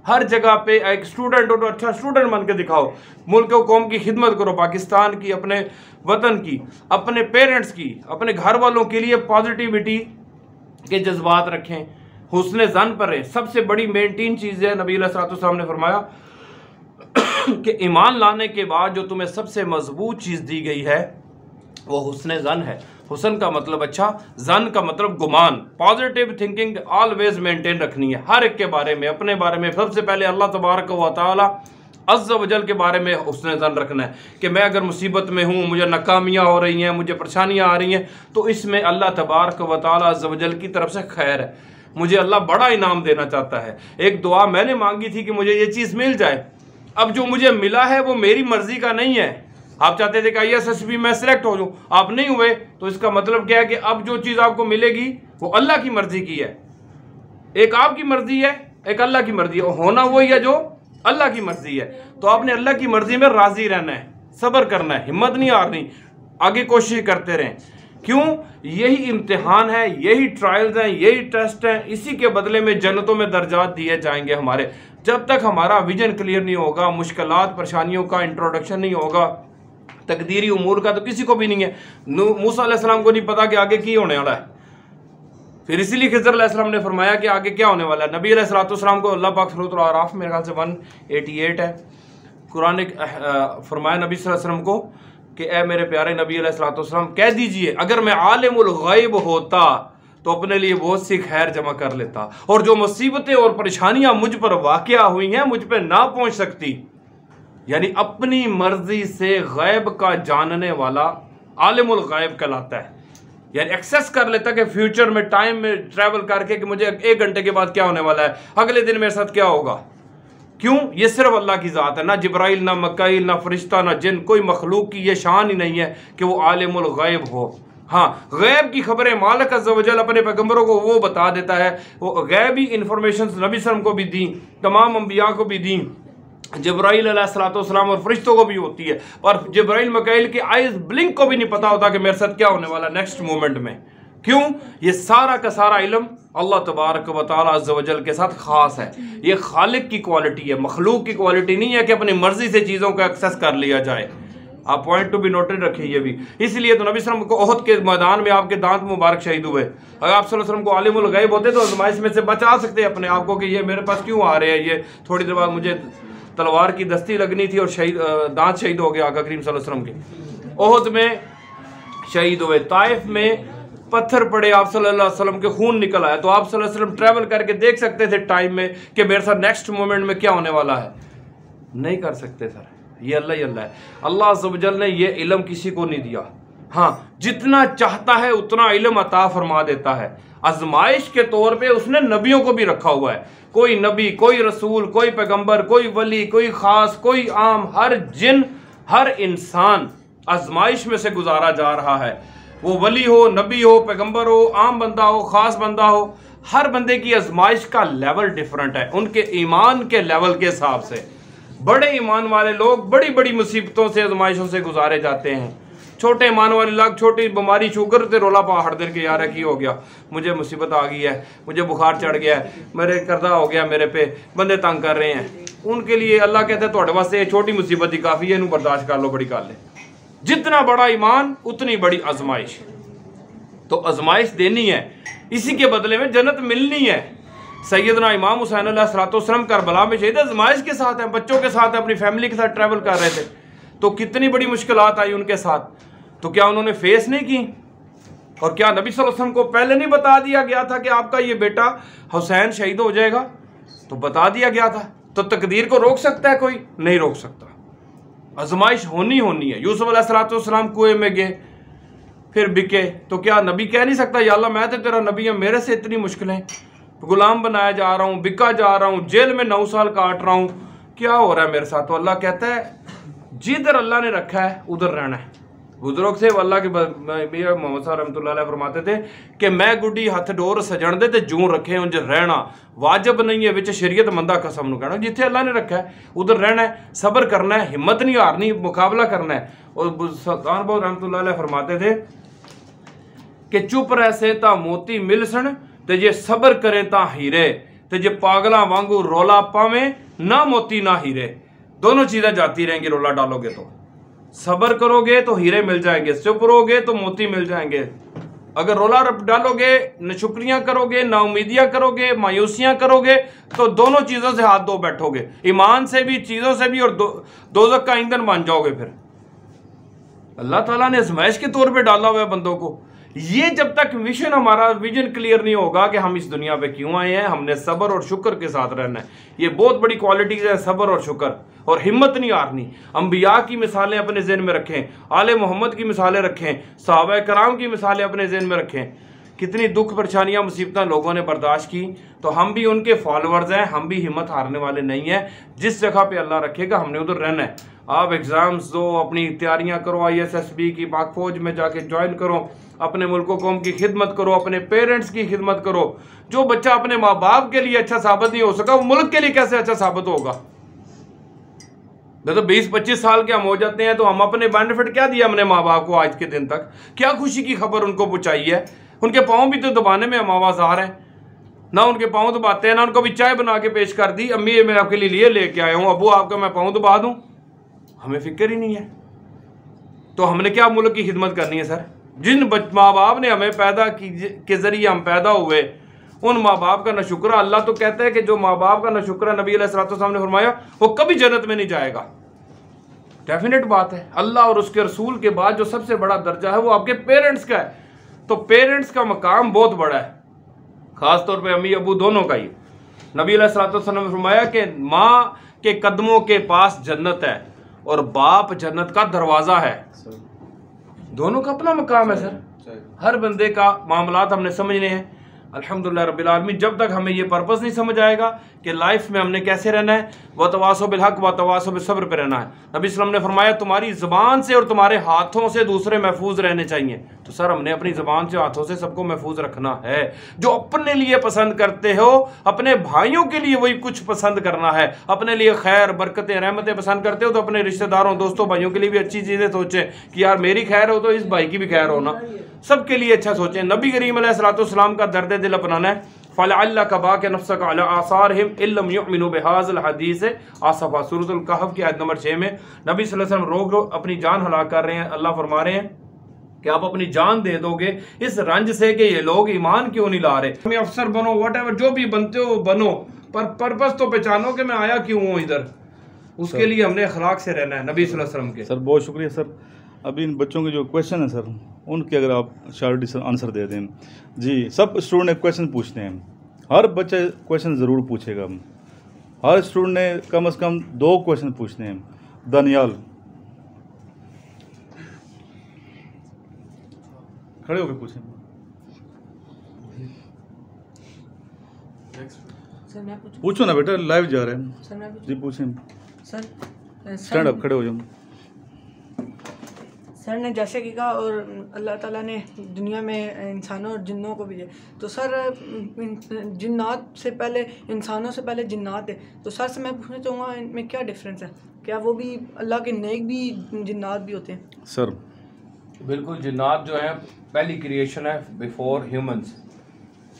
हर जगह पे एक स्टूडेंट हो तो अच्छा स्टूडेंट बन के दिखाओ। मुल्क और कौम की खिदमत करो, पाकिस्तान की, अपने वतन की, अपने पेरेंट्स की, अपने घर वालों के लिए पॉजिटिविटी के जज्बात रखें, हुस्न ज़न पर रहें। सबसे बड़ी मेन 3 चीज़ें नबी अलैहिस्सलाम ने फरमाया कि ईमान लाने के बाद जो तुम्हें सबसे मजबूत चीज़ दी गई है वो हुस्न ज़न है। हुस्न का मतलब अच्छा, ज़न का मतलब गुमान। पॉजिटिव थिंकिंग ऑलवेज मेंटेन रखनी है हर एक के बारे में, अपने बारे में। सबसे पहले अल्लाह तबारक व तआला अज़्ज़ व जल के बारे में हुस्न ज़न रखना है कि मैं अगर मुसीबत में हूँ, मुझे नाकामियाँ हो रही हैं, मुझे परेशानियाँ आ रही हैं, तो इसमें अल्लाह तबारक व तआला अज़्ज़ व जल की तरफ से खैर है, मुझे अल्लाह बड़ा इनाम देना चाहता है। एक दुआ मैंने मांगी थी कि मुझे ये चीज़ मिल जाए, अब जो मुझे मिला है वो मेरी मर्जी का नहीं है, आप चाहते थे कि ISSB में सिलेक्ट हो जाऊं, आप नहीं हुए, तो इसका मतलब क्या है कि अब जो चीज़ आपको मिलेगी वो अल्लाह की मर्जी की है। एक आपकी मर्जी है, एक अल्लाह की मर्जी है, होना वही है जो अल्लाह की मर्जी है। तो आपने अल्लाह की मर्जी में राजी रहना है, सब्र करना है, हिम्मत नहीं हारनी, आगे कोशिश करते रहें। क्यों? यही इम्तिहान है, यही ट्रायल्स हैं, यही टेस्ट हैं, इसी के बदले में जन्नतों में दर्जात दिए जाएंगे हमारे। जब तक हमारा विजन क्लियर नहीं होगा, मुश्किलात परेशानियों का इंट्रोडक्शन नहीं होगा, तकदीरी उमूर का तो किसी को भी नहीं है। मूसा अलैहिस्सलाम को नहीं पता कि आगे की होने वाला है, फिर इसीलिए खिज़र अलैहिस्सलाम ने फरमाया कि आगे क्या होने वाला है। नबी अलैहिस्सलाम को अल्लाह पाक सूरह आराफ मेरे ख्याल से 188 है, कुरान ने फरमाया नबी सल्लल्लाहु अलैहि वसल्लम को कि ए मेरे प्यारे नबी अलैहिस्सलाम कह दीजिए, अगर मैं आलिमुल गैब होता तो अपने लिए बहुत सी खैर जमा कर लेता, और जो मुसीबतें और परेशानियां मुझ पर वाक़या हुई हैं मुझ पर ना पहुंच सकती। यानी अपनी मर्जी से गैब का जानने वाला आलिमुल गैब कहलाता है। यानी एक्सेस कर लेता कि फ्यूचर में टाइम में ट्रैवल करके कि मुझे 1 घंटे के बाद क्या होने वाला है, अगले दिन मेरे साथ क्या होगा। क्यों? ये सिर्फ अल्लाह की ज़ात है, ना जिब्राइल, ना मकाइल, ना फरिश्ता, ना जिन, कोई मखलूक की ये शान ही नहीं है कि वो आलिमुल गैब हो। हाँ, गैब की खबरें मालिक अज़्ज़ व जल अपने पैगम्बरों को वो बता देता है, वो गैबी इंफॉर्मेशन नबी सल्लल्लाहु अलैहि वसल्लम को भी दी, तमाम अंबिया को भी दी, जिब्राइल अलैहिस्सलाम और फरिश्तों को भी होती है, पर जिब्राइल मकाइल की आइज ब्लिंक को भी नहीं पता होता कि मेरे साथ क्या होने वाला नेक्स्ट मोमेंट में। क्यों? ये सारा का सारा इल्म अल्लाह तबारक व तआला अज़्ज़ व जल के साथ खास है। ये खालिक की क्वालिटी है, मखलूक की क्वालिटी नहीं है कि अपनी मर्जी से चीज़ों को एक्सेस कर लिया जाए। आप पॉइंट टू बी नोटेड रखिए ये भी। इसलिए तो नबी सल्लल्लाहु अलैहि वसल्लम को ओहद के मैदान में आपके दांत मुबारक शहीद हुए। अगर आप सल्लल्लाहु अलैहि वसल्लम को आलिमुल गैब होते तो आज़माइश में से बचा सकते अपने आप को कि ये मेरे पास क्यों आ रहे हैं, ये थोड़ी देर बाद मुझे तलवार की दस्ती लगनी थी और दांत शहीद हो गया आका करीम सल्लल्लाहु अलैहि वसल्लम के। ओहद में शहीद हुए, ताइफ में पत्थर पड़े, आप सल्लल्लाहु अलैहि वसल्लम के खून निकल आया, तो आप सल्लल्लाहु अलैहि वसल्लम ट्रैवल करके देख सकते थे टाइम में कि मेरे साथ नेक्स्ट मोमेंट में क्या होने वाला है। नहीं कर सकते सर, ये अल्लाह ही अल्लाह है। अल्लाह अज़्ज़ व जल ने ये इल्म किसी को नहीं दिया। हाँ, जितना चाहता है उतना इल्म अता फरमा देता है। आजमाइश के तौर पे उसने नबियों को भी रखा हुआ है। कोई नबी, कोई रसूल, कोई पैगंबर, कोई वली, कोई खास, कोई आम, हर जिन, हर इंसान आजमाइश में से गुजारा जा रहा है। वो वली हो, नबी हो, पैगंबर हो, आम बंदा हो, खास बंदा हो, हर बंदे की आजमाइश का लेवल डिफरेंट है उनके ईमान के लेवल के हिसाब से। बड़े ईमान वाले लोग बड़ी बड़ी मुसीबतों से, आजमाइशों से गुजारे जाते हैं। छोटे ईमान वाले लोग छोटी बीमारी, शुगर से रोला पहाड़ दे के यार की हो गया, मुझे मुसीबत आ गई है, मुझे बुखार चढ़ गया है, मेरे कर्जा हो गया, मेरे पे बंदे तंग कर रहे हैं, उनके लिए अल्लाह कहता है थोड़े वास्ते छोटी मुसीबत ही काफ़ी है, इन्हू बर्दाश्त कर लो, बड़ी कर ले। जितना बड़ा ईमान उतनी बड़ी आजमाइश। तो आजमाइश देनी है, इसी के बदले में जन्नत मिलनी है। सैयदना इमाम हुसैन अलैहिस्सलाम करबला में शहीद आजमाइश के साथ हैं, बच्चों के साथ, अपनी फैमिली के साथ ट्रैवल कर रहे थे, तो कितनी बड़ी मुश्किलात आई उनके साथ, तो क्या उन्होंने फेस नहीं की? और क्या नबी सल्लल्लाहु अलैहि वसल्लम को पहले नहीं बता दिया गया था कि आपका ये बेटा हुसैन शहीद हो जाएगा? तो बता दिया गया था। तो तकदीर को रोक सकता है कोई? नहीं रोक सकता। आजमाइश होनी है। यूसुफ अलैहिस्सलाम कुएं में गए, फिर बिके, तो क्या नबी कह नहीं सकता या अल्लाह मैं तो तेरा नबी है, मेरे से इतनी मुश्किलें, गुलाम बनाया जा रहा हूँ, बिका जा रहा हूँ, जेल में 9 साल काट रहा हूँ, क्या हो रहा है मेरे साथ? तो अल्लाह कहता है जिधर अल्लाह ने रखा है उधर रहना है। बुजुर्ग से अल्लाह के मोहम्मद साहब रहमतुल्लाह अलैह फरमाते थे कि मैं गुड्डी हथ डोर सजण दे ते जूं रखे उंज रहना वाजिब नहीं है, विच शरीयत मंदा कसम नूं कहना। जिथे अल्लाह ने रखा है उधर रहना है, सब्र करना है, हिम्मत नहीं हारनी, मुकाबला करना है। और सुल्तान बहुत रहमतुल्लाह अलैह फरमाते थे कि चुप रह से ता मोती मिल सन ते जे सब्र करे ता हीरे, ते जे पागला वांगू रोला पावे ना मोती ना हीरे। दोनों चीज़ें जाती रहेंगी रोला डालोगे तो। सब्र करोगे तो हीरे मिल जाएंगे, चुप रहोगे तो मोती मिल जाएंगे। अगर रोला डालोगे, न शुक्रियां करोगे, ना उम्मीदियां करोगे, मायूसियां करोगे, तो दोनों चीज़ों से हाथ धो बैठोगे, ईमान से भी, चीज़ों से भी, और दोज़ख का ईंधन बन जाओगे। फिर अल्लाह ताला ने आज़माइश के तौर पे डाला हुआ है बंदों को। ये जब तक मिशन, हमारा विजन क्लियर नहीं होगा कि हम इस दुनिया पे क्यों आए हैं, हमने सब्र और शुक्र के साथ रहना है। ये बहुत बड़ी क्वालिटीज़ है, सब्र और शुक्र, और हिम्मत नहीं हारनी। अंबिया की मिसालें अपने ज़हन में रखें, आले मोहम्मद की मिसालें रखें, सहाबा कराम की मिसालें अपने ज़हन में रखें। कितनी दुख परेशानियां मुसीबतें लोगों ने बर्दाश्त की, तो हम भी उनके फॉलोअर्स हैं, हम भी हिम्मत हारने वाले नहीं हैं। जिस जगह पे अल्लाह रखेगा हमने उधर रहना है। आप एग्ज़ाम्स दो, अपनी तैयारियां करो, ISSB की, पाक फौज में जाके ज्वाइन करो, अपने मुल्क कौम की खिदमत करो, अपने पेरेंट्स की खिदमत करो। जो बच्चा अपने माँ बाप के लिए अच्छा साबित नहीं हो सका, वो मुल्क के लिए कैसे अच्छा साबित होगा? तो 20-25 साल के हम हो जाते हैं तो हम अपने बेनिफिट क्या दिया हमने माँ बाप को आज के दिन तक? क्या खुशी की खबर उनको पहुंचाई है? उनके पाँव भी तो दबाने में हम आवाज़ार हैं, ना उनके पाँव दबाते हैं, ना उनको भी चाय बना के पेश कर दी, अम्मी मैं आपके लिए लेके आया हूँ, अबू आपका मैं पाँव दबा दूँ, हमें फिक्र ही नहीं है। तो हमने क्या मुल्क की खिदमत करनी है सर? जिन माँ बाप ने हमें पैदा के जरिए हम पैदा हुए, उन माँ बाप का न शुक्र। अल्लाह तो कहता है कि जो माँ बाप का न शुक्र, नबी अलैहिस्सलाम ने फरमाया, वो कभी जन्नत में नहीं जाएगा। डेफिनेट बात है, अल्लाह और उसके रसूल के बाद जो सबसे बड़ा दर्जा है वो आपके पेरेंट्स का है। तो पेरेंट्स का मकाम बहुत बड़ा है, खास तौर पे अम्मी अबू दोनों का ही। नबी अलैहिस्सलाम ने फरमाया कि माँ के कदमों के पास जन्नत है और बाप जन्नत का दरवाजा है। दोनों का अपना मकाम है सर। हर बंदे का मामलात हमने समझने हैं। अल्हम्दुलिल्लाह रब्बिल आलमीन, जब तक हमें ये पर्पस नहीं समझ आएगा कि लाइफ में हमने कैसे रहना है, व तवासो बिल हक व तवासो बिस सब्र पे रहना है। नबी सल्लल्लाहु अलैहि वसल्लम ने फरमाया तुम्हारी ज़बान से और तुम्हारे हाथों से दूसरे महफूज रहने चाहिए। तो सर हमने अपनी ज़बान से हाथों से सबको महफूज रखना है। जो अपने लिए पसंद करते हो, अपने भाइयों के लिए वही कुछ पसंद करना है। अपने लिए खैर बरकतें रहमतें पसंद करते हो तो अपने रिश्तेदारों दोस्तों भाइयों के लिए भी अच्छी चीज़ें सोचें कि यार मेरी खैर हो तो इस भाई की भी खैर हो ना, सबके लिए अच्छा सोचें। नबी करीम अलैहिस्सलाम का दर्द दिल अपनाना है। फलअल्लका बाक़ि नफ्सका अला आसारिहिम इल्लम युमिनु बिहाज़िल हदीस आसफा, सूरतुल कहफ की आयत नंबर 6 में नबी सल्लल्लाहु अलैहि वसल्लम रोग अपनी जान हलाक कर रहे हैं। अल्लाह फरमा रहे हैं कि आप अपनी जान दे दोगे इस रंज से कि ये लोग ईमान क्यों नहीं ला रहे। हमें अफसर बनो, व्हाटएवर जो भी बनते हो बनो, पर पर्पस तो पहचानो कि मैं आया क्यों हूँ इधर। उसके लिए हमने अखलाक से रहना है नबी सल्लल्लाहु अलैहि वसल्लम के। सर बहुत शुक्रिया सर। अभी इन बच्चों के जो क्वेश्चन है सर, उनके अगर आप शार्ट आंसर दे दें। जी, सब स्टूडेंट ने क्वेश्चन पूछने हैं, हर बच्चा क्वेश्चन ज़रूर पूछेगा। हर स्टूडेंट ने कम से कम 2 क्वेश्चन पूछने हैं। दानियाल खड़े होकर पूछें। पूछो ना बेटा, लाइव जा रहे हैं। जी पूछें सर। स्टैंड अप, खड़े हो जाओ। सर ने जैसे कि कहा, और अल्लाह ताला ने दुनिया में इंसानों और जिन्नों को भेजा। तो सर जिन्नात से पहले, इंसानों से पहले जिन्नात है। तो सर से मैं पूछना चाहूँगा इनमें क्या डिफरेंस है? क्या वो भी अल्लाह के नेक भी जिन्नात भी होते हैं? सर बिल्कुल, जिन्नात जो है पहली क्रिएशन है बिफोर ह्यूमंस।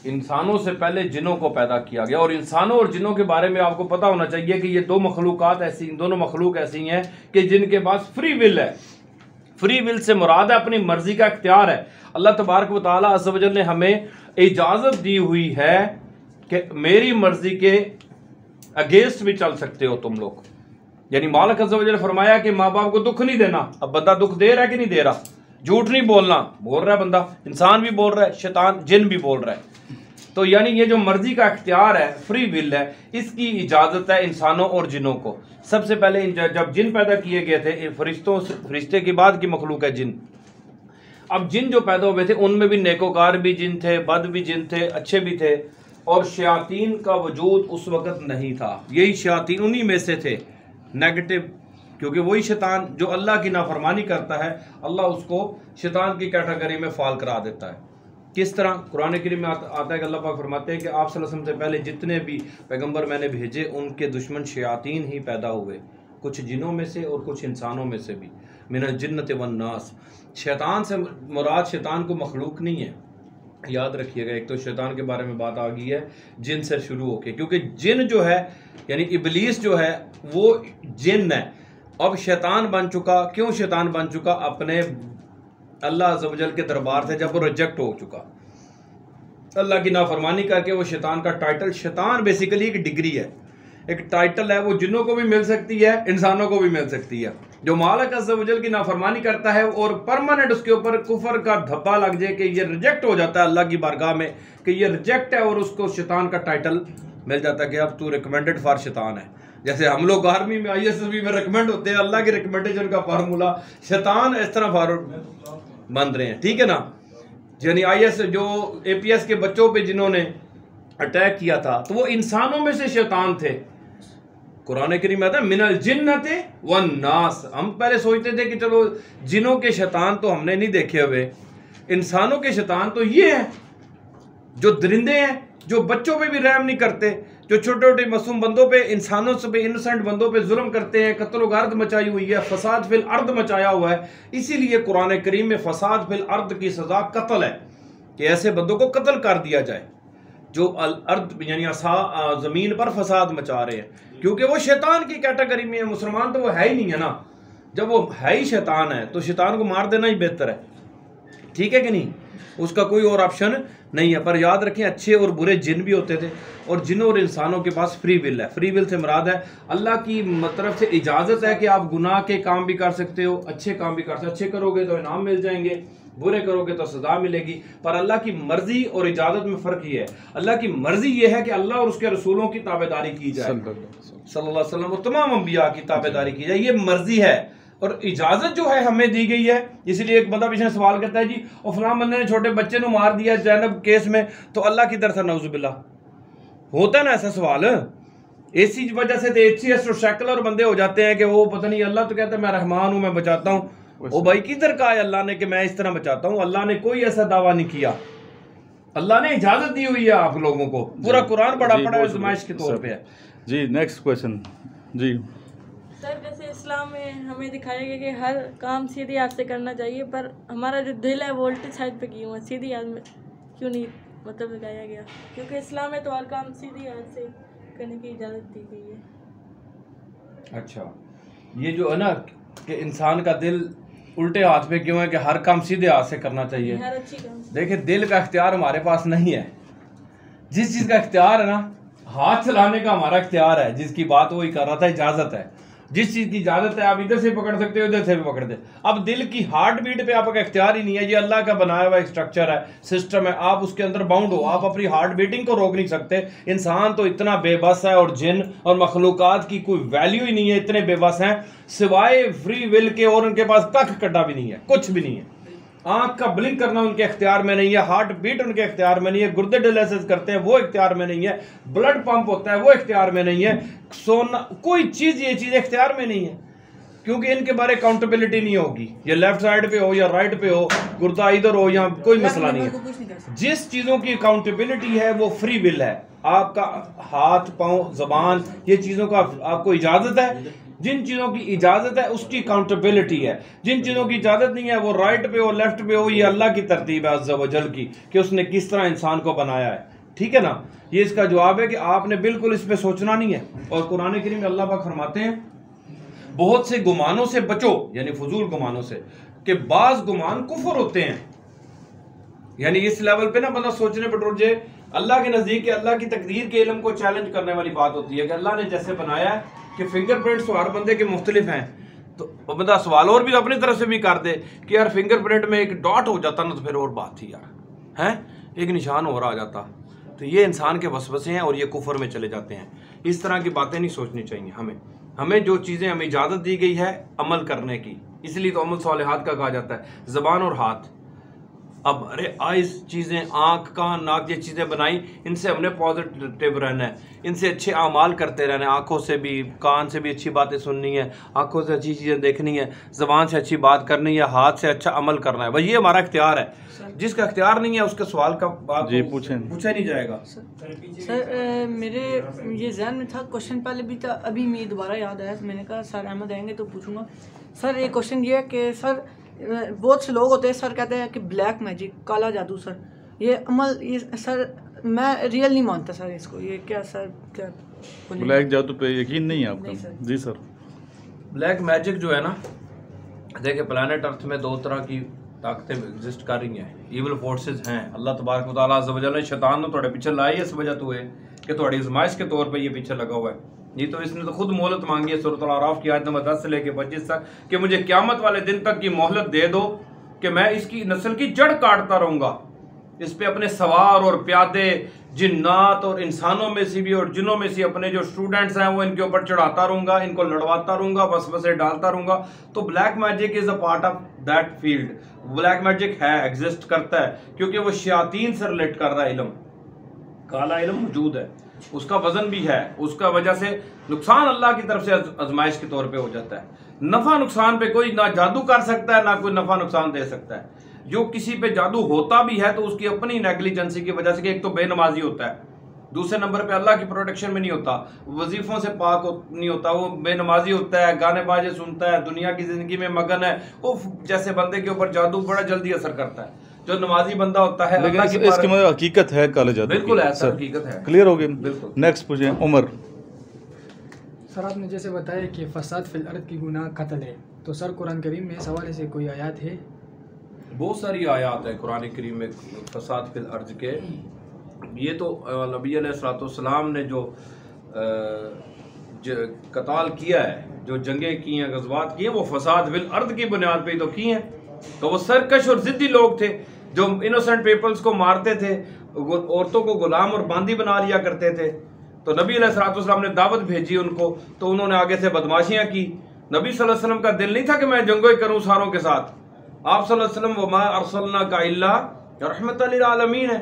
इंसानों से पहले जिन्नों को पैदा किया गया। और इंसानों और जिन्नों के बारे में आपको पता होना चाहिए कि ये दोनों मखलूक ऐसी हैं कि जिनके पास फ्री विल है। फ्री विल से मुराद है अपनी मर्जी का इख्तियार है। अल्लाह तबारक व तआला अज़्ज़ व जल ने हमें इजाज़त दी हुई है कि मेरी मर्जी के अगेंस्ट भी चल सकते हो तुम लोग। यानी मालिक अज़्ज़ व जल फरमाया कि माँ बाप को दुख नहीं देना। अब बंदा दुख दे रहा है कि नहीं दे रहा? झूठ नहीं बोलना, बोल रहा है बंदा, इंसान भी बोल रहा है, शैतान जिन भी बोल रहा है। तो यानी ये जो मर्जी का इख्तियार है, फ्री विल है, इसकी इजाज़त है इंसानों और जिनों को। सबसे पहले जब जिन पैदा किए गए थे, फरिश्ते के बाद की मखलूक है जिन। अब जिन जो पैदा हुए थे उनमें भी नेकोकार भी जिन थे, बद भी जिन थे, अच्छे भी थे। और शयातीन का वजूद उस वक़्त नहीं था। यही शयातीन उन्हीं में से थे नेगेटिव, क्योंकि वही शैतान जो अल्लाह की नाफरमानी करता है, अल्लाह उसको शैतान की कैटेगरी में फाल करा देता है। किस तरह? कुरान करीम में आता है कि अल्लाह पाक फरमाते हैं कि आप सल्लल्लाहु अलैहि वसल्लम से पहले जितने भी पैगंबर मैंने भेजे उनके दुश्मन शयातीन ही पैदा हुए, कुछ जिनों में से और कुछ इंसानों में से भी। मिनल जिन्नत वन नास। शैतान से मुराद शैतान को मखलूक नहीं है, याद रखिएगा। एक तो शैतान के बारे में बात आ गई है जिन से शुरू होके, क्योंकि जिन जो है यानी इबलीस जो है वो जिन है। अब शैतान बन चुका। क्यों शैतान बन चुका? अपने अल्लाह अज़्ज़ व जल के दरबार से जब वो रिजेक्ट हो चुका, अल्लाह की नाफरमानी करके, वो शैतान का टाइटल, शैतान बेसिकली एक डिग्री है, एक टाइटल है। वो जिन्नों को भी मिल सकती है, इंसानों को भी मिल सकती है। जो मालिक अज़्ज़ व जल की नाफरमानी करता है और परमानेंट उसके ऊपर कुफर का धब्बा लग जाए कि ये रिजेक्ट हो जाता है अल्लाह की बारगाह में कि ये रिजेक्ट है, और उसको शैतान का टाइटल मिल जाता है कि अब तू रिकमेंडेड फॉर शैतान है। जैसे हम लोग आर्मी में ISSB में रिकमेंड होते हैं, अल्लाह की रिकमेंडेशन का फार्मूला शैतान इस तरह बन रहे हैं, ठीक है ना। यानी IS जो APS के बच्चों पे जिन्होंने अटैक किया था, तो वो इंसानों में से शैतान थे। कुरान करीम में आता है मिनल जिन्नते वन नास। हम पहले सोचते थे कि चलो जिनों के शैतान तो हमने नहीं देखे हुए, इंसानों के शैतान तो ये हैं जो दरिंदे हैं, जो बच्चों पे भी रहम नहीं करते, जो छोटे छोटे मासूम बंदों पे, इंसानों से पे, इनोसेंट बंदों पे जुल्म करते हैं, कत्ल गारत मचाई हुई है, फसाद फिल अर्द मचाया हुआ है। इसीलिए कुरान करीम में फसाद फिल अर्द की सजा कत्ल है कि ऐसे बंदों को कत्ल कर दिया जाए जो अर्द यानी जमीन पर फसाद मचा रहे हैं, क्योंकि वो शैतान की कैटेगरी में है। मुसलमान तो वो है ही नहीं है ना, जब वो है ही शैतान है तो शैतान को मार देना ही बेहतर है, ठीक है कि नहीं, उसका कोई और ऑप्शन नहीं है। पर याद रखें अच्छे और बुरे जिन भी होते थे, और जिनों और इंसानों के पास फ्री विल है। फ्री विल से मुराद है अल्लाह की तरफ से इजाज़त है कि आप गुनाह के काम भी कर सकते हो, अच्छे काम भी कर सकते हो। अच्छे करोगे तो इनाम मिल जाएंगे, बुरे करोगे तो सजा मिलेगी। पर अल्लाह की मर्जी और इजाज़त में फ़र्क ये है, अल्लाह की मर्जी ये है कि अल्लाह और उसके रसूलों की ताबेदारी की जाए, सल्लल्लाहु अलैहि वसल्लम और तमाम अंबिया की ताबेदारी की जाए, ये मर्जी है। और इजाजत जो है हमें दी गई है। इसलिए एक बंदा पीछे सवाल करता है जी और फलां बंदे ने छोटे बच्चे को मार दिया जैनब केस में, तो अल्लाह की तरफ से नौजुबिल्ला होता है ना ऐसा सवाल। इसी वजह से एथियस्ट और सेकुलर बंदे हो जाते हैं कि वो पता नहीं, अल्लाह तो कहता है मैं रहमान हूं, मैं बचाता हूं। ओ भाई किधर कहा है अल्लाह ने कि मैं इस तरह बचाता हूं? अल्लाह ने कोई ऐसा दावा नहीं किया, अल्लाह ने इजाजत दी हुई है आप लोगों को। पूरा कुरान पढ़ा है, आजमाइश के तौर पे है जी। नेक्स्ट क्वेश्चन जी सर, जैसे इस्लाम में हमें दिखाया गया कि हर काम सीधी हाथ से करना चाहिए, पर हमारा जो दिल है वो उल्टी साइड पे क्यों है, सीधी हाथ में क्यों नहीं मतलब दिखाया गया? क्योंकि इस्लाम में तो हर काम सीधी हाथ से करने की इजाज़त दी गई है। अच्छा, ये जो है ना कि इंसान का दिल उल्टे हाथ पे क्यों है कि हर काम सीधे हाथ से करना चाहिए। हर अच्छी काम देखिए, दिल का इख्तियार हमारे पास नहीं है। जिस चीज़ का इख्तियार है ना, हाथ चलाने का हमारा इख्तियार है, जिसकी बात वही कर रहा था, इजाज़त है। जिस चीज़ की इजाज़त है आप इधर से पकड़ सकते हो, इधर से भी पकड़ दे। अब दिल की हार्ट बीट पे आपका इख्तियार ही नहीं है, ये अल्लाह का बनाया हुआ एक स्ट्रक्चर है, सिस्टम है, आप उसके अंदर बाउंड हो, आप अपनी हार्ट बीटिंग को रोक नहीं सकते। इंसान तो इतना बेबस है और जिन और मखलूकात की कोई वैल्यू ही नहीं है, इतने बेबस हैं सिवाय फ्री विल के, और उनके पास कख कटा भी नहीं है, कुछ भी नहीं है। आंख का ब्लिंक करना उनके इख्तियार में नहीं है, हार्ट बीट उनके इख्तियार में नहीं है, गुर्दे डायलिसिस करते हैं वो इख्तियार में नहीं है, ब्लड पंप होता है वो इख्तियार में नहीं है, सोना कोई चीज़ ये चीज़ इख्तियार में नहीं है, क्योंकि इनके बारे अकाउंटेबिलिटी नहीं होगी। ये लेफ्ट साइड पे हो या राइट पे हो, गुर्दा इधर हो, या कोई मसला नहीं है। जिस चीज़ों की अकाउंटेबिलिटी है वो फ्री विल है। आपका हाथ, पाँव, जबान, ये चीज़ों का आपको इजाज़त है। जिन चीज़ों की इजाज़त है उसकी अकाउंटेबिलिटी है। जिन चीज़ों की इजाज़त नहीं है वो राइट पे हो, लेफ्ट पे हो, ये अल्लाह की तरतीब है अज़्ज़ा व जल की कि उसने किस तरह इंसान को बनाया है। ठीक है ना, ये इसका जवाब है कि आपने बिल्कुल इस पे सोचना नहीं है। और कुरान करीम में अल्लाह पाक फरमाते हैं बहुत से गुमानों से बचो, यानी फजूल गुमानों से, कि बाज गुमान कुफर होते हैं। यानी इस लेवल पे ना बंदा सोचने पर उठ जाए, अल्लाह के नज़दीक अल्लाह की तकदीर के इल्म को चैलेंज करने वाली बात होती है कि अल्लाह ने जैसे बनाया है कि फिंगरप्रिंट्स तो हर बंदे के मुख्तलिफ हैं, तो बंदा सवाल और भी अपनी तरफ से भी कर दे कि यार फिंगरप्रिंट में एक डॉट हो जाता ना तो फिर और बात थी यार, हैं एक निशान और आ जाता। तो ये इंसान के वसवसे हैं और ये कुफर में चले जाते हैं। इस तरह की बातें नहीं सोचनी चाहिए हमें जो चीज़ें हमें इजाज़त दी गई है अमल करने की, इसलिए तो अमल सालिहात का कहा जाता है। ज़बान और हाथ, अब अरे आइज चीज़ें, आँख, कान, नाक, ये चीज़ें बनाई, इनसे हमने पॉजिटिव रहना है, इनसे अच्छे आमाल करते रहना है। आँखों से भी, कान से भी अच्छी बातें सुननी है, आँखों से अच्छी चीज़ें देखनी है, ज़बान से अच्छी बात करनी है, हाथ से अच्छा अमल करना है। भाई ये हमारा इख्तियार है। जिसका इख्तियार नहीं है उसके सवाल का बात जी पूछा नहीं जाएगा। सर मेरे ये जहन में था, क्वेश्चन पहले भी था, अभी मैं दोबारा याद आया, तो मैंने कहा सर अहमद आएंगे तो पूछूंगा। सर एक क्वेश्चन ये है कि सर बहुत से लोग होते हैं सर कहते हैं कि ब्लैक मैजिक, काला जादू, सर ये अमल, ये सर मैं रियल नहीं मानता सर इसको, ये क्या सर क्या ब्लैक जादू पे यकीन नहीं है आपका? जी सर, ब्लैक मैजिक जो है ना, देखिए प्लैनेट अर्थ में दो तरह की ताकतें एग्जिस्ट कर रही हैं, इविल फोर्सेस हैं। अल्लाह तबारक व तआला अज़्ज़ व जल ने शैतान को थोड़े पीछे लाए इस वजह तो है कि थोड़ी आजमाइश के तौर पे ये पीछे लगा हुआ है। नहीं तो इसने तो खुद मोहलत मांगी है सूरह अल-आराफ की आयत नंबर 10 से लेकर 25 तक कि मुझे क़यामत वाले दिन तक की मोहलत दे दो कि मैं इसकी नस्ल की जड़ काटता रहूँगा, इस पे अपने सवार और प्यादे जिन्नात और इंसानों में से भी और जिनों में से अपने जो स्टूडेंट्स हैं वो इनके ऊपर चढ़ाता रहूँगा, इनको लड़वाता रहूँगा, वसवसे डालता रहूँगा। तो black magic is a part of that field. Black magic है, एग्जिस्ट करता है, क्योंकि वो शयातीन से रिलेट कर रहा है इल्म। काला इल्म मौजूद है, उसका वजन भी है, उसका वजह से नुकसान अल्लाह की तरफ से आजमाइश के तौर पे हो जाता है। नफा नुकसान पे कोई ना जादू कर सकता है ना कोई नफा नुकसान दे सकता है। जो किसी पे जादू होता भी है तो उसकी अपनी नेग्लिजेंसी की वजह से कि एक तो बेनमाजी होता है, दूसरे नंबर पे अल्लाह की प्रोटेक्शन में नहीं होता, वजीफों से पाक नहीं होता, वो बेनमाजी होता है, गाने बाजे सुनता है, दुनिया की जिंदगी में मगन है, वो जैसे बंदे के ऊपर जादू बड़ा जल्दी असर करता है। जो नमाजी बंदा होता है, लेकिन इसकी मतलब हकीकत है काले जादू, बिल्कुल ऐसा हकीकत है। क्लियर हो गया? बिल्कुल। नेक्स्ट पूछे उमर। सर आपने जैसे बताया कि फसाद फिल अर्द की गुनाह कत्ल है, तो सर कुरान करीम में इस हवाले से कोई आयत है? बहुत सारी आयात है कुरान करीम में फसाद फिल अर्ज के। ये तो नबी अलैहिस्सलाम ने जो कताल किया है, जो जंगें की हैं, गज़वात किए हैं, वो फसाद फिल अर्द की बुनियाद पे तो की हैं। तो वो सरकश और ज़िद्दी लोग थे जो इनोसेंट पीपल्स को मारते थे, औरतों को गुलाम और बांदी बना लिया करते थे। तो नबी अलैहिस्सलाम ने दावत भेजी उनको, तो उन्होंने आगे से बदमाशियाँ की। नबी सल्लल्लाहु अलैहि वसल्लम का दिल नहीं था कि मैं जंगें करूँ सारों के साथ। आप सल्लल्लाहु अलैहि वसल्लम वमा अरसलनाका इल्ला रहमतल लिल आलमीन है।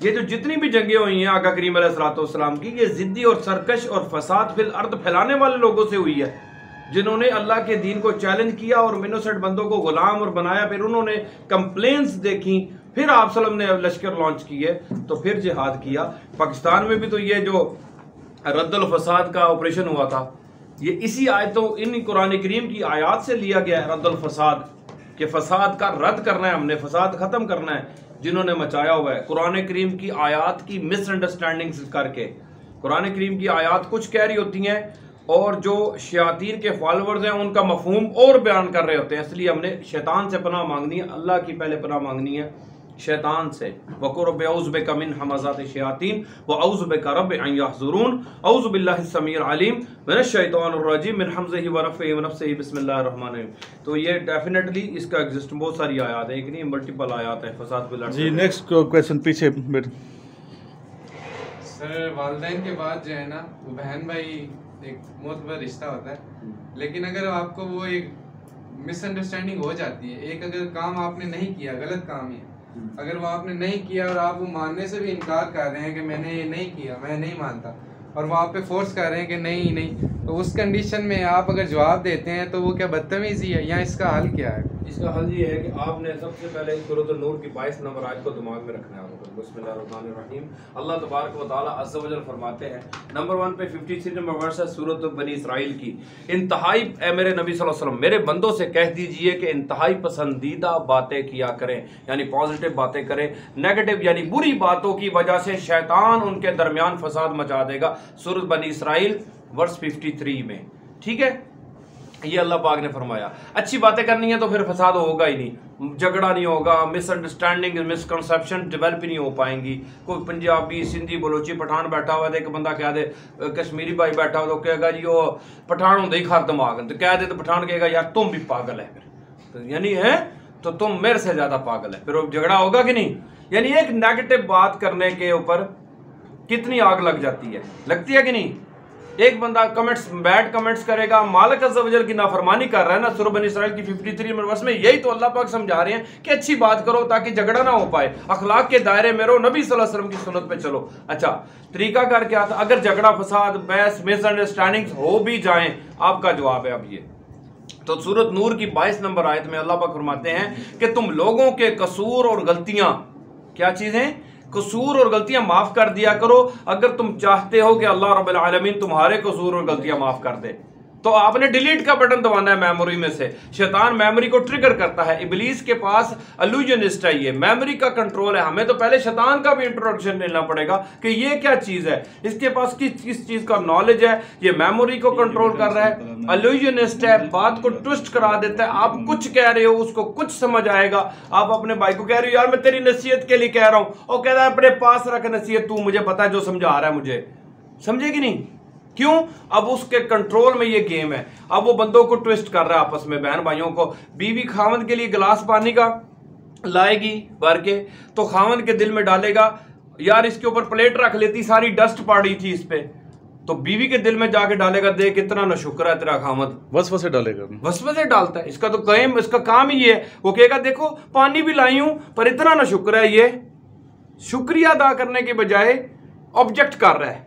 ये जो जितनी भी जंगें हुई हैं आका करीम अलैहिस्सलाम की, ये जिद्दी और सरकश और फसाद फिल अर्द फैलाने वाले लोगों से हुई है, जिन्होंने अल्लाह के दीन को चैलेंज किया और इनोसेंट बंदों को गुलाम और बनाया। फिर उन्होंने कंप्लेंट्स देखी, फिर आप सल्लम ने लश्कर लॉन्च किए, तो फिर जिहाद किया। पाकिस्तान में भी तो ये जो रद्दुल फसाद का ऑपरेशन हुआ था, ये इसी आयतों इन कुरान करीम की आयत से लिया गया है। रद्दुल फसाद के फसाद का रद्द करना है, हमने फसाद खत्म करना है जिन्होंने मचाया हुआ है। कुरान करीम की आयत की मिसअंडरस्टैंडिंग करके, कुरान करीम की आयत कुछ कह रही होती हैं और जो शयातीन के फॉलोअर्स हैं उनका मफहूम और बयान कर रहे होते हैं। इसलिए हमने शैतान से पनाह मांगनी है, अल्लाह की पहले पनाह मांगनी है शैतान से। वक़ुल रब्बि औज़ु बिका मिन हमाज़ाति शयातीन व औज़ु बिका रब्बि अन यहज़ुरून औज़ु बिल्लाहि समीउल अलीम मिनश शैतानिर रजीम मिन हमज़िहि व नफ़्ख़िहि व नफ़्सिहि बिस्मिल्लाहिर रहमानिर रहीम। तो ये डेफिनेटली इसका एग्जिस्ट बहुत सारी आयत है, एक नहीं मल्टीपल आयत है फसाद फिल अर्द। जी नेक्स्ट क्वेश्चन पीछे बेट। सर वालिदैन के बाद जो है ना, वो बहन भाई एक मोतबर रिश्ता होता है, लेकिन अगर आपको वो एक मिसअंडरस्टैंडिंग हो जाती है, एक अगर काम आपने नहीं किया, गलत काम है, अगर वो आपने नहीं किया और आप वो मानने से भी इनकार कर रहे हैं कि मैंने ये नहीं किया, मैं नहीं मानता, और वो आप पे फोर्स कर रहे हैं कि नहीं नहीं, तो उस कंडीशन में आप अगर जवाब देते हैं तो वो क्या बदतमीजी है या इसका हल क्या है? इसका हल ये है कि आपने सबसे पहले सूरत नूर की 22 नंबर आयत को दिमाग में रखना है। बिस्मिल्लाहिर्रहमानिर्रहीम। अल्लाह तबारक व तआला अज़्ज़ व जल फरमाते हैं, नंबर 1 पे 53 नंबर वर्स है सूरत बनी इसराइल की। इंतहाई ए मेरे नबी सल्लल्लाहु अलैहि वसल्लम, मेरे बंदों से कह दीजिए कि इंतहाई पसंदीदा बातें किया करें, यानी पॉजिटिव बातें करें। नेगेटिव यानी बुरी बातों की वजह से शैतान उनके दरमियान फसाद मचा देगा। सूरत बनी इसराइल वर्स 53 में, ठीक है, ये अल्लाह पाक ने फरमाया। अच्छी बातें करनी है तो फिर फसाद होगा ही नहीं, झगड़ा नहीं होगा, मिसअंडरस्टैंडिंग मिसकंसेप्शन डेवलप ही नहीं हो पाएंगी। कोई पंजाबी सिंधी बलोची पठान बैठा हुआ है, एक बंदा कह दे कश्मीरी भाई बैठा हुआ तो कहेगा जी वो पठान होंगे ही खर दिमाग, तो कह दे तो पठान कहेगा यार तुम भी पागल है, फिर तो यानी है तो तुम मेरे से ज्यादा पागल है, फिर झगड़ा होगा कि नहीं। यानी एक नेगेटिव बात करने के ऊपर कितनी आग लग जाती है, लगती है कि नहीं। एक बंदा कमेंट्स बैड कमेंट्स करेगा, मालिक अज़्ज़ व जल की नाफरमानी कर रहा है ना, सूरह बनी इसराइल की 53 नंबर वर्स में यही तो अल्लाह पाक समझा रहे हैं कि अच्छी बात करो ताकि झगड़ा ना हो पाए, अखलाक के दायरे में रहो, नबी सल्लल्लाहु अलैहि वसल्लम की सुन्नत पे चलो। अच्छा, तरीका कर क्या था अगर झगड़ा फसाद बहस मिसअंडरस्टैंडिंग्स हो भी जाएं? आपका जवाब है अब ये, तो सूरत नूर की 22 नंबर आयत में अल्लाह पाक फरमाते हैं कि तुम लोगों के कसूर और गलतियां, क्या चीजें, कसूर और गलतियां माफ कर दिया करो अगर तुम चाहते हो कि अल्लाह रब्बुल आलमीन तुम्हारे कसूर और गलतियां माफ कर दे। तो आपने डिलीट का बटन दबाना है मेमोरी में से। शैतान मेमोरी को ट्रिगर करता है, इब्लीस के पास इल्यूजनिस्ट है, ये मेमोरी का कंट्रोल है। हमें तो पहले शैतान का भी इंट्रोडक्शन लेना पड़ेगा कि ये क्या चीज है, इसके पास किस चीज का नॉलेज है, ये मेमोरी को कंट्रोल कर रहा है, इल्यूजनिस्ट है, बात को ट्विस्ट करा देता है। आप कुछ कह रहे हो उसको कुछ समझ आएगा, आप अपने भाई को कह रहे हो यार मैं तेरी नसीहत के लिए कह रहा हूं, और कह रहा है अपने पास रख नसीहत, तू मुझे पता है जो समझा रहा है मुझे, समझे कि नहीं। क्यों? अब उसके कंट्रोल में ये गेम है। अब वो बंदों को ट्विस्ट कर रहा है आपस में, बहन भाइयों को। बीवी खामद के लिए गिलास पानी का लाएगी भर के, तो खामद के दिल में डालेगा यार इसके ऊपर प्लेट रख लेती, सारी डस्ट पड़ी थी इस पे, तो बीवी के दिल में जाके डालेगा देख कितना नाशुक्र है तेरा खामद, वसवसे डालेगा, वसवसे डालता है। इसका तो काम, इसका काम ही है, वो कहेगा देखो पानी भी लाई हूं पर इतना नाशुक्र है ये, शुक्रिया अदा करने के बजाय ऑब्जेक्ट कर रहा है,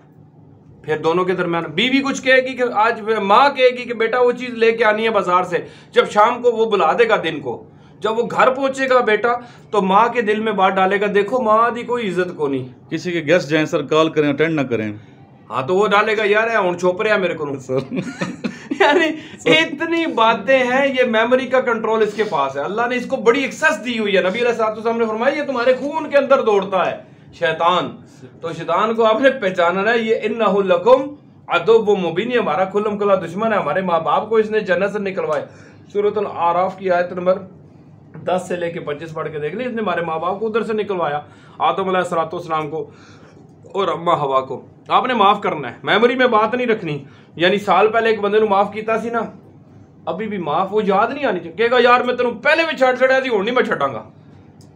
फिर दोनों के दरमियान बीवी कुछ कहेगी कि आज माँ कहेगी कि बेटा वो चीज़ लेके आनी है बाजार से, जब शाम को वो बुला देगा दिन को, जब वो घर पहुंचेगा बेटा तो माँ के दिल में बात डालेगा देखो माँ दी कोई इज्जत को नहीं। किसी के गेस्ट जाएं सर, कॉल करें अटेंड ना करें, हाँ तो वो डालेगा यार हूं छोप रहा मेरे को सर यानी इतनी बातें हैं, ये मेमोरी का कंट्रोल इसके पास है, अल्लाह ने इसको बड़ी एक्सेस दी हुई है। नबी अलैहिस्सलाम ने फरमाया ये तुम्हारे खून के अंदर दौड़ता है शैतान, तो शैतान को आपने पहचानना है, ये इन्नहु लकुम अदुव्वुम मुबीन, हमारा खुल्लम खुल्ला दुश्मन है, हमारे माँ बाप को इसने जन्नत से निकलवाया। सूरह आराफ की आयत नंबर 10 से लेके 25 पढ़ के देख ली, इसने हमारे माँ बाप को उधर से निकलवाया, आदम अलैहिस्सलाम को और अम्मा हवा को। आपने माफ करना है, मेमोरी में बात नहीं रखनी। यानी साल पहले एक बंदे माफ किया सी ना, अभी भी माफ वो याद नहीं आनी चाहिए, कहेगा यार मैं तेन पहले भी छड़ छड़िया थी, नहीं मैं छड़ांगा।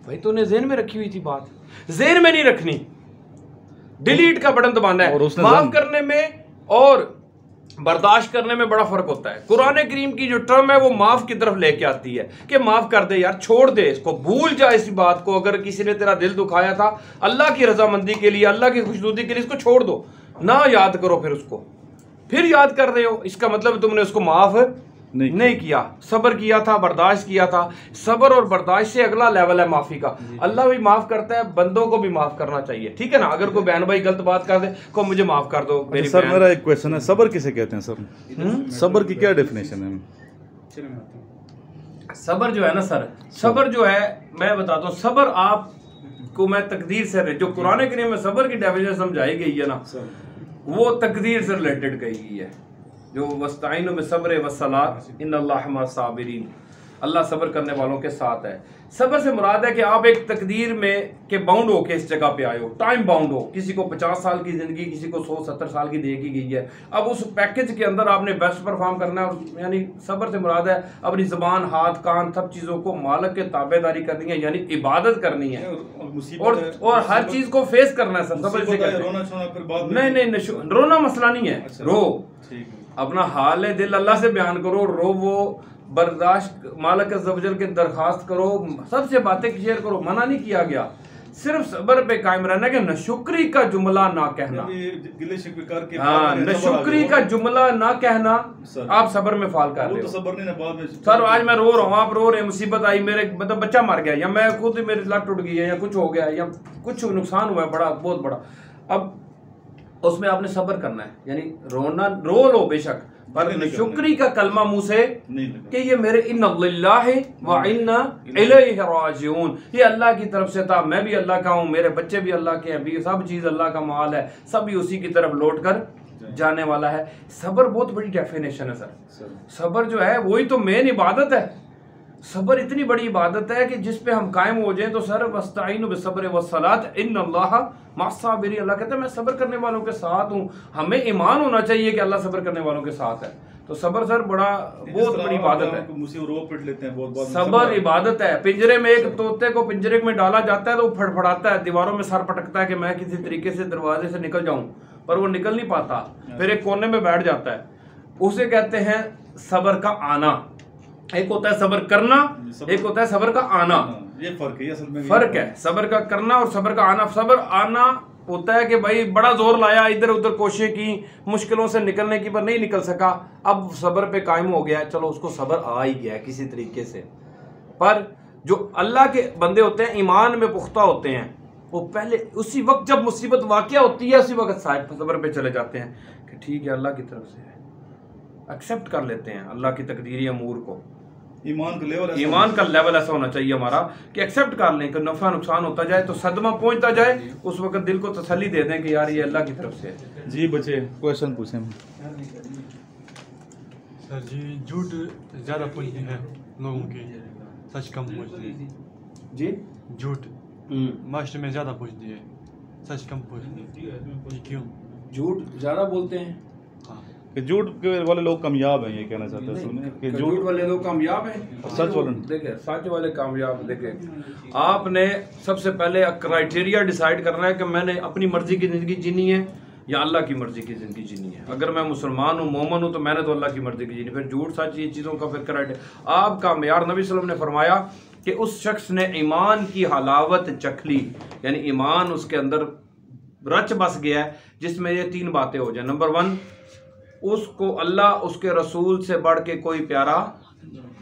भाई तूने जेहन में रखी हुई थी बात, जेहन में नहीं रखनी, डिलीट का बटन दबाना है। माफ करने में और बर्दाश्त करने में बड़ा फर्क होता है। कुरान करीम की जो टर्म है वो माफ की तरफ लेके आती है कि माफ कर दे यार, छोड़ दे इसको, भूल जा इस बात को। अगर किसी ने तेरा दिल दुखाया था अल्लाह की रजामंदी के लिए, अल्लाह की खुशनुदी के लिए, इसको छोड़ दो ना, याद करो फिर उसको, फिर याद कर रहे हो, इसका मतलब तुमने उसको माफ नहीं किया, सब्र किया था, बर्दाश्त किया था। सब्र और बर्दाश्त से अगला लेवल है माफी का। अल्लाह भी माफ करता है, बंदों को भी माफ करना चाहिए, ठीक है ना। अगर कोई बहन भाई गलत बात कर दे को मुझे माफ कर दो मेरी सर, मेरा एक क्वेश्चन है, सब्र किसे कहते हैं सर? सब्र की क्या डेफिनेशन है? सब्र जो है ना सर, सब्र जो है मैं बताता हूँ, सब्र आपको मैं तकदीर से, जो कुरान करीम में सब्र की डेफिनेशन समझाई गई है ना, वो तकदीर से रिलेटेड कही गई है। जो वस्ताइनु में सब्र वस्सलात इन्नल्लाह मस्साबिरीन, अल्लाह सब्र करने वालों के साथ है। सब्र से मुराद है कि आप एक तकदीर में के बाउंड हो के इस जगह पे आए हो, टाइम बाउंड हो। किसी को 50 साल की जिंदगी, किसी को 100-70 साल की दे की गई है। अब उस पैकेज के अंदर आपने बेस्ट परफॉर्म करना है। और यानी सब्र से मुराद है अपनी जुबान, हाथ, कान, सब चीज़ों को मालिक के ताबेदारी करनी है, यानी इबादत करनी है और हर चीज़ को फेस करना है। सब्र से नहीं, रोना मसला नहीं है, रो अपना हाल है दिल अल्लाह से बयान करो, रो वो बर्दाश्त मालिक अज़्ज़वजल के दरखास्त करो, सबसे बातें शेयर करो, मना नहीं किया गया। सिर्फ सब्र पे कायम रहना कि नशुक्री का जुमला ना कहना। हाँ, नशुक्री का जुमला ना कहना आप सब्र में फाल कर रहे हो। सर आज मैं रो रहा हूँ, आप रो रहे, मुसीबत आई, मेरे मतलब बच्चा मर गया, या मैं खुद मेरी लत टूट गई है, या कुछ हो गया, या कुछ नुकसान हुआ है बड़ा, बहुत बड़ा। अब उसमें आपने सब्र करना है, यानी रोना रो लो बेशक, पर शुक्री का कलमा मुंह से कि ये मेरे इन्ना लिल्लाहि व इन्ना इलैहि राजिऊन, ये अल्लाह की तरफ से था, मैं भी अल्लाह का हूँ, मेरे बच्चे भी अल्लाह के हैं, सब चीज़ अल्लाह का माल है, सब भी उसी की तरफ लौट कर जाने वाला है। सब्र बहुत बड़ी डेफिनेशन है सर। सब्र जो है वही तो मेन इबादत है। सब्र इतनी बड़ी इबादत है कि जिस पे हम कायम हो जाएं तो सर वस्ताइनु बिस्सब्रि वस्सलात इन्नल्लाह मस्साबिरीन, अल्लाह कहता है मैं सब्र करने वालों के साथ हूँ। हमें ईमान होना चाहिए कि अल्लाह सब्र करने वालों के साथ है। तो सब्र सर बहुत बड़ी इबादत है। सब्र इबादत है। पिंजरे में एक तोते को पिंजरे में डाला जाता है तो वो फड़फड़ाता है, दीवारों में सर पटकता है कि मैं किसी तरीके से दरवाजे से निकल जाऊं, पर वो निकल नहीं पाता, फिर एक कोने में बैठ जाता है। उसे कहते हैं सब्र का आना। एक होता है सब्र करना, एक होता है सब्र का आना। ये फर्क है, असल में फर्क है सब्र का करना और सब्र का आना। सब्र आना होता है कि भाई बड़ा जोर लाया, इधर उधर कोशिश की, मुश्किलों से निकलने की, पर नहीं निकल सका, अब सब्र पे कायम हो गया, चलो उसको सब्र आ ही गया किसी तरीके से। पर जो अल्लाह के बंदे होते हैं, ईमान में पुख्ता होते हैं, वो पहले उसी वक्त जब मुसीबत वाक़या होती है उसी वक्त सब्र पे चले जाते हैं कि ठीक है अल्लाह की तरफ से है, एक्सेप्ट कर लेते हैं अल्लाह की तकदीरी अमूर को। ईमान का लेवल ऐसा होना चाहिए हमारा कि एक्सेप्ट कर लें कि नफा नुकसान होता जाए तो सदमा पहुंचता जाए, उस वक्त दिल को तसल्ली दे दें कि यार ये अल्लाह की तरफ से है। जी बच्चे क्वेश्चन पूछें। सर जी झूठ ज़्यादा पूछती है लोगों की, सच कम पूछती है जी। झूठ मास्टर में ज़्यादा पूछती है, सच कम पूछती है, क्यों? झूठ ज़्यादा बोलते हैं कि झूठ वाले लोग कामयाब हैं, ये कहना चाहते हैं कि झूठ वाले लोग कामयाब हैं, सच वाले देखिए सच वाले कामयाब। देखिए आपने सबसे पहले क्राइटेरिया डिसाइड करना है कि मैंने अपनी मर्जी की ज़िंदगी जीनी है या अल्लाह की मर्जी की ज़िंदगी जीनी है। अगर मैं मुसलमान हूँ, मोमन हूँ, तो मैंने तो अल्लाह की मर्जी की जीनी। फिर झूठ सच ये चीज़ों का फिर क्राइटेरिया आपका मेयार। नबी सल्लल्लाहु अलैहि वसल्लम ने फरमाया कि उस शख्स ने ईमान की हलावत चख ली, यानी ईमान उसके अंदर रच बस गया है जिसमें ये 3 बातें हो जाए। नंबर 1, उसको अल्लाह उसके रसूल से बढ़ के कोई प्यारा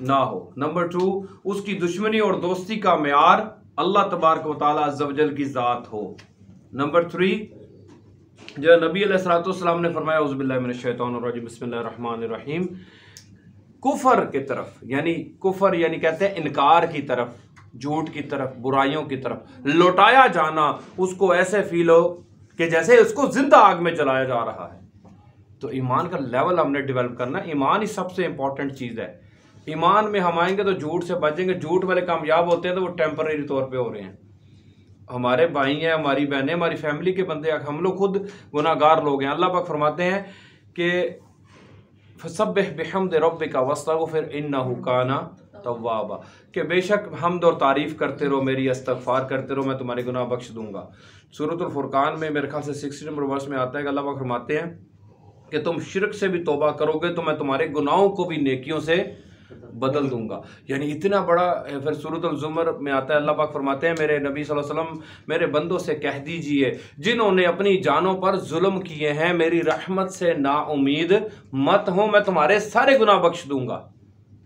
ना हो। नंबर 2, उसकी दुश्मनी और दोस्ती का मेयार अल्लाह तबारक व तआला अज़्ज़ व जल की ज़ात हो। नंबर 3, जो नबी अलैहिस्सलाम ने फरमाया औज़ुबिल्लाहि मिनश्शैतानिर्रजीम बिस्मिल्लाहिर्रहमानिर्रहीम, कुफर की तरफ, यानी कुफर यानी कहते हैं इनकार की तरफ, झूठ की तरफ, बुराइयों की तरफ लौटाया जाना, उसको ऐसे फील हो कि जैसे उसको जिंदा आग में जलाया जा रहा है। तो ईमान का लेवल हमने डेवलप करना। ईमान ही सबसे इंपॉर्टेंट चीज़ है। ईमान में हम आएंगे तो झूठ से बचेंगे। झूठ वाले कामयाब होते हैं तो वो टेम्परेरी तौर पे हो रहे हैं। हमारे भाई हैं, हमारी बहनें, हमारी फैमिली के बंदे, हम लोग खुद गुनाहगार लोग हैं। अल्लाह पाक फरमाते हैं कि फसब्बिह बिहम्दि रब्बिका वस्तगफिर इन्नहु काना तव्वाबा, कि बेशक हमद और तारीफ़ करते रहो, मेरी इस्तगफार करते रहो, मैं तुम्हारे गुनाह बख्श दूंगा। सूरतुल फुरकान में मेरे ख्याल से 60 नंबर वर्स में आता है कि अल्लाह पाक फरमाते हैं कि तुम शिरक से भी तौबा करोगे तो मैं तुम्हारे गुनाहों को भी नेकियों से बदल दूंगा। यानी इतना बड़ा। फिर सूरतुल ज़ुमर में आता है, अल्लाह पाक फरमाते हैं मेरे नबी सल्लल्लाहु अलैहि वसल्लम, मेरे बंदों से कह दीजिए जिन्होंने अपनी जानों पर जुल्म किए हैं, मेरी रहमत से नाउमीद मत हो, मैं तुम्हारे सारे गुनाह बख्श दूंगा।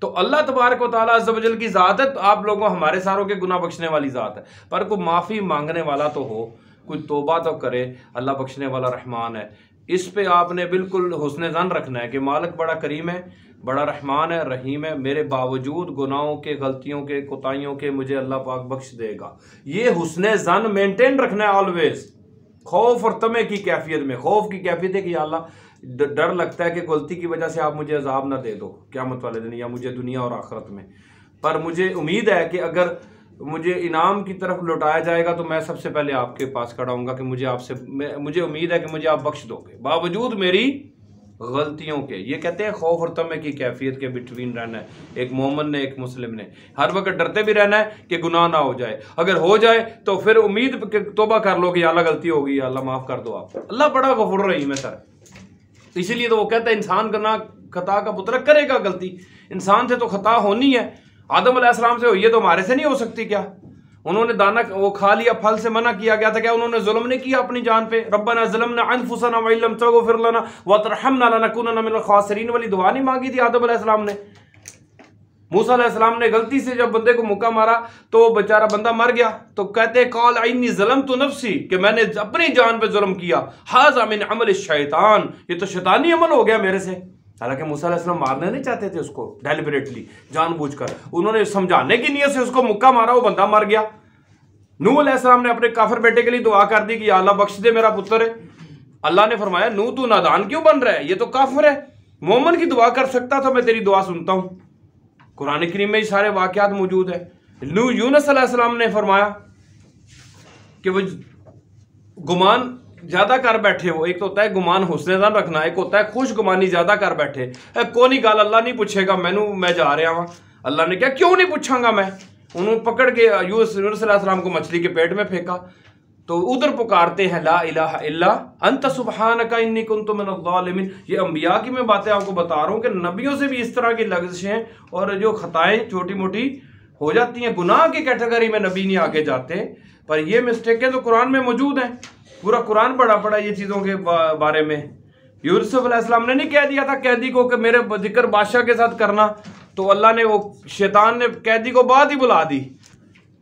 तो अल्लाह तबारक व तआला अज़्ज़ व जल की ज़ात है, तो आप लोगों हमारे सारों के गुनाह बख्शने वाली ज़ात है। पर कोई माफ़ी मांगने वाला तो हो, कोई तौबा तो करे, अल्लाह बख्शने वाला रहमान है। इस पे आपने बिल्कुल हुस्न ज़न रखना है कि मालिक बड़ा करीम है, बड़ा रहमान है, रहीम है, मेरे बावजूद गुनाहों के, गलतियों के, कोताहियों के मुझे अल्लाह पाक बख्श देगा। ये हुस्न ज़न मेंटेन रखना है ऑलवेज। खौफ और तमे की कैफियत में, खौफ की कैफियत है कि अल्लाह डर लगता है कि गलती की वजह से आप मुझे अजाब ना दे दो क़यामत वाले दिन या मुझे दुनिया और आखिरत में। पर मुझे उम्मीद है कि अगर मुझे इनाम की तरफ लौटाया जाएगा तो मैं सबसे पहले आपके पास खड़ा हूँगा कि मुझे उम्मीद है कि मुझे आप बख्श दोगे बावजूद मेरी गलतियों के। ये कहते हैं खौफ और तमे की कैफियत के बिटवीन रहना है एक मोमिन ने, एक मुस्लिम ने। हर वक्त डरते भी रहना है कि गुनाह ना हो जाए, अगर हो जाए तो फिर उम्मीद तौबा कर लो कि अल्लाह गलती होगी, अल्लाह माफ़ कर दो आप। अल्लाह बड़ा गफूर रहीम है सर। इसीलिए तो वो कहता है इंसान करना खता का पुत्र करेगा गलती। इंसान से तो खता होनी है, आदम अलैहिस्सलाम से हुई है तो हमारे से नहीं हो सकती क्या? उन्होंने दाना वो खा लिया, फल से मना किया गया था, क्या उन्होंने जुल्म नहीं किया अपनी जान पे? रब्बना ज़लमना अनफुसना व इल्लम तगफिर लना व तरहमना लनकुनन्ना मिनल खासिरीन वाली दुआ नहीं मांगी थी आदम अलैहिस्सलाम ने? मूसा अलैहिस्सलाम ने गलती से जब बंदे को मुक्का मारा तो बेचारा बंदा मर गया, तो कहते कॉल इन्नी ज़लमतु नफ्सी, कि मैंने अपनी जान पे जुल्म किया। हाज़ा मिन अमल शैतान, ये तो शैतानी अमल हो गया मेरे से। हालांकि मूसा अलैहिस्सलाम मारने नहीं चाहते थे उसको, डेलिबरेटली जानबूझकर उन्होंने समझाने की नीयत से उसको मुक्का मारा, वो बंदा मर गया। नूह अलैहिस्सलाम ने अपने काफिर बेटे के लिए दुआ कर दी कि या अल्लाह बख्श दे मेरा पुत्र है। अल्लाह ने फरमाया नूह तू नादान क्यों बन रहा है, ये तो काफिर है, मोमिन की दुआ कर सकता था, मैं तेरी दुआ सुनता हूं। कुरान करीम में ये सारे वाकयात मौजूद है। नूह यूनुस अलैहिस्सलाम ने फरमाया कि वो गुमान ज्यादा कर बैठे हो, एक तो होता है गुमान हुस्न-ए-ज़न रखना, एक होता है खुश गुमानी ज्यादा कर बैठे। कोई गल अल्लाह नहीं पूछेगा मैं जा रहा हूं। अल्लाह ने क्या क्यों नहीं पूछांगा मैं? उन्होंने पकड़ के यूनुस अलैहिस्सलाम को मछली के पेट में फेंका, तो उधर पुकारते हैं ला इलाहा इल्ला अंत सुब्हानका इन्नी कुन्तु मिनज़ ज़ालिमीन। ये अंबिया की मैं बातें आपको बता रहा हूँ कि नबियों से भी इस तरह की लग़ज़िशें और जो खताएं छोटी मोटी हो जाती हैं, गुनाह की कैटेगरी में नबी नहीं आगे जाते, पर ये मिस्टेकें तो कुरान में मौजूद हैं। पूरा कुरान पढ़ा ये चीज़ों के बारे में। यूसुफ अलैहिस्सलाम ने नहीं कह दिया था कैदी को कि मेरे जिक्र बादशाह के साथ करना, तो अल्लाह ने वो शैतान ने कैदी को बाद ही बुला दी।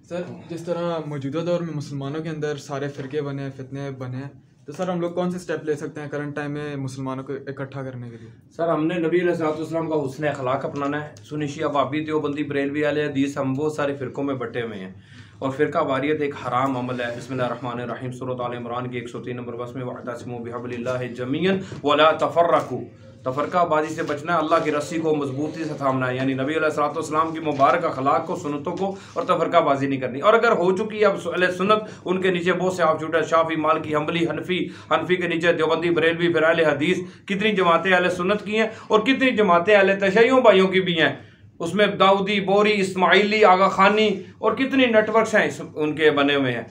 सर जिस तरह मौजूदा दौर में मुसलमानों के अंदर सारे फ़िरके बने, फितने बने, तो सर हम लोग कौन से स्टेप ले सकते हैं करंट टाइम में मुसलमानों को इकट्ठा करने के लिए? सर हमने नबी अलैहिस्सलाम का हुस्न अखलाक अपनाना है। सुन्नी शिया वहाबी देवबंदी बरेलवी अहले हदीस, हम बहुत सारे फ़िरकों में बटे हुए हैं और फ़िरका वारियत एक हराम अमल है। बिस्मिल्लाहिर्रहमानिर्रहीम सूरत आल इमरान की 103 नंबर बस में वअतसिमू बिहब्लिल्लाहि जमीअन वला तफर्रकू, तफरकाबाजी से बचना है, अल्लाह की रस्सी को मजबूती से थामना है। यानी नबी अलैहिस्सलाम की मुबारक अखलाक को, सुन्नतों को और तफरकाबाजी नहीं करनी। और अगर हो चुकी है अब अहले सुन्नत, उनके नीचे बहुत से आप छूटे, शाफी, मालिकी, हम्बली, हनफी के नीचे देवबंदी, बरेलवी, फिर अहले हदीस। कितनी जमातें अहले सुन्नत की हैं और कितनी जमातें अहले तशय्युअ भाइयों की भी हैं। उसमें दाऊदी, बोरी, इस्माइली, आगा खानी और कितनी नेटवर्क्स हैं उनके बने हुए हैं।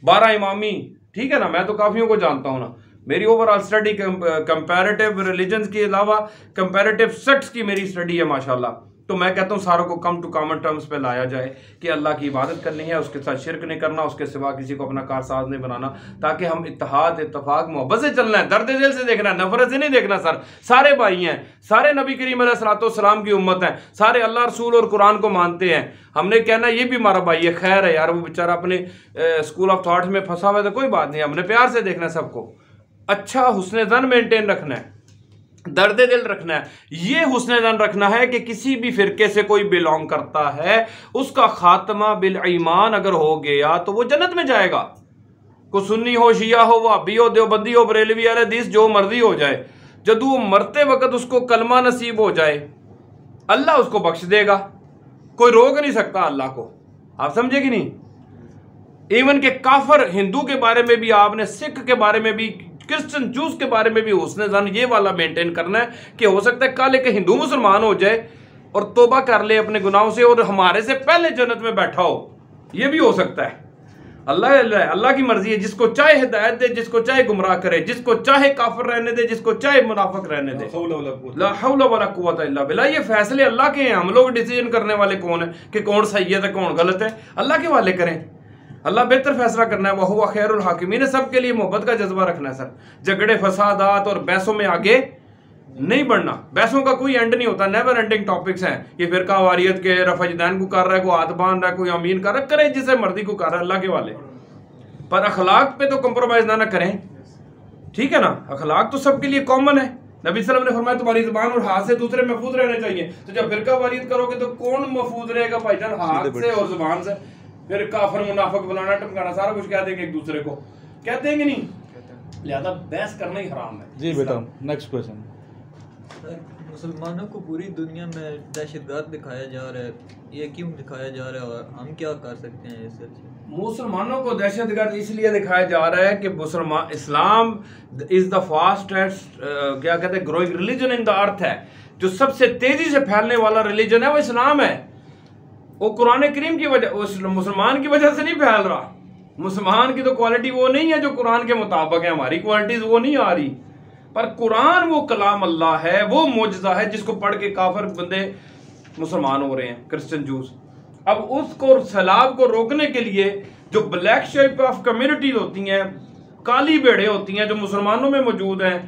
12 इमामी, ठीक है ना, मैं तो काफ़ियों को जानता हूँ ना। मेरी ओवरऑल स्टडी कंपैरेटिव रिलीजन्स के अलावा कंपैरेटिव सेक्ट्स की मेरी स्टडी है माशाल्लाह। तो मैं कहता हूँ सारों को कम टू कॉमन टर्म्स पे लाया जाए कि अल्लाह की इबादत करनी है, उसके साथ शिरक नहीं करना, उसके सिवा किसी को अपना कारसाज नहीं बनाना, ताकि हम इत्तेहाद, इत्तफाक, मोहब्बत से चलना है, दर्द दिल से देखना है, नफरत से नहीं देखना। सर सारे भाई हैं, सारे नबी करीम अलैहिस्सलाम की उम्मत है, सारे अल्लाह रसूल और कुरान को मानते हैं। हमने कहना ये भी हमारा भाई है, खैर है यार, वो बेचारा अपने स्कूल ऑफ थॉट्स में फंसा हुआ है तो कोई बात नहीं, हमने प्यार से देखना है सबको, अच्छा हुस्न ज़न मेंटेन रखना है, दर्द दिल रखना है। ये हुस्न ज़न रखना है कि किसी भी फिरके से कोई बिलोंग करता है, उसका खात्मा बिल ईमान अगर हो गया तो वो जन्नत में जाएगा। को सुन्नी हो, शिया हो, वहाबी हो, देवबंदी हो, बरेलवी अहले हदीस, जो मर्जी हो जाए, जब वो मरते वक्त उसको कलमा नसीब हो जाए, अल्लाह उसको बख्श देगा, कोई रोक नहीं सकता अल्लाह को। आप समझे कि नहीं? इवन के काफर हिंदू के बारे में भी आपने, सिख के बारे में भी, क्रिश्चियन जूस के बारे में भी हुस्न ज़न ये वाला मेंटेन करना है कि हो सकता है कल एक हिंदू मुसलमान हो जाए और तौबा कर ले अपने गुनाहों से और हमारे से पहले जन्नत में बैठा हो, ये भी हो सकता है। अल्लाह की मर्जी है, जिसको चाहे हिदायत दे, जिसको चाहे गुमराह करे, जिसको चाहे काफिर रहने दे, जिसको चाहे मुनाफिक रहने दे। ला हौला वला कुव्वता इल्ला बिल्लाह। ये फैसले अल्लाह के हैं, हम लोग डिसीजन करने वाले कौन है कि कौन सही है तो कौन गलत है, अल्लाह के वाले करें, अल्लाह बेहतर फैसला करना है। वह खैरुल हाकिमीन। सबके लिए मोहब्बत का जज्बा रखना है सर, झगड़े फसादात और बहसों में आगे नहीं बढ़ना। बहसों का कोई एंड नहीं होता, नेवर एंडिंग टॉपिक्स हैं। ये फिरका वारियत के रफजदैन को कर रहा है, कोई हाथ बांध रहा है, कोई अमीन कर रहा है, करे जिसे मर्जी को कर रहा है अल्लाह के वाले, पर अखलाक पे तो कंप्रोमाइज ना करें, ठीक है ना। अखलाक तो सबके लिए कॉमन है। नबी सल्लल्लाहु अलैहि वसल्लम ने फरमाया तुम्हारी जुबान और हाथ से दूसरे महफूज रहने चाहिए। तो जब फिरका वारियत करोगे तो कौन महफूज रहेगा भाईजान? हाथ से और जुबान से। फिर काफिर मुनाफिक बनाना, टमकाना, सारा कुछ कह देंगे एक दूसरे को, कहते हैं कि नहीं? लिहाजा बहस करना ही हराम है। जी बेटा, नेक्स्ट क्वेश्चन। मुसलमानों को पूरी दुनिया में दहशतगर्द दिखाया जा रहा है, ये क्यों दिखाया जा रहा है और हम क्या कर सकते हैं इससे? मुसलमानों को दहशतगर्द इसलिए दिखाया जा रहा है कि मुसलमान, इस्लाम इज द फास्टेस्ट क्या कहते हैं growing religion in the earth है। जो सबसे तेजी से फैलने वाला रिलीजन है वो इस्लाम है। वो कुरान करीम की वजह, उस मुसलमान की वजह से नहीं फैल रहा। मुसलमान की तो क्वालिटी वो नहीं है जो कुरान के मुताबिक है, हमारी क्वालिटीज वो नहीं आ रही, पर कुरान वो कलाम अल्लाह है, वो मोजज़ा है जिसको पढ़ के काफिर बंदे मुसलमान हो रहे हैं, क्रिश्चियन जूस। अब उसको सैलाब को रोकने के लिए जो ब्लैक शेप ऑफ कम्युनिटीज होती हैं, काली भेड़े होती हैं जो मुसलमानों में मौजूद हैं,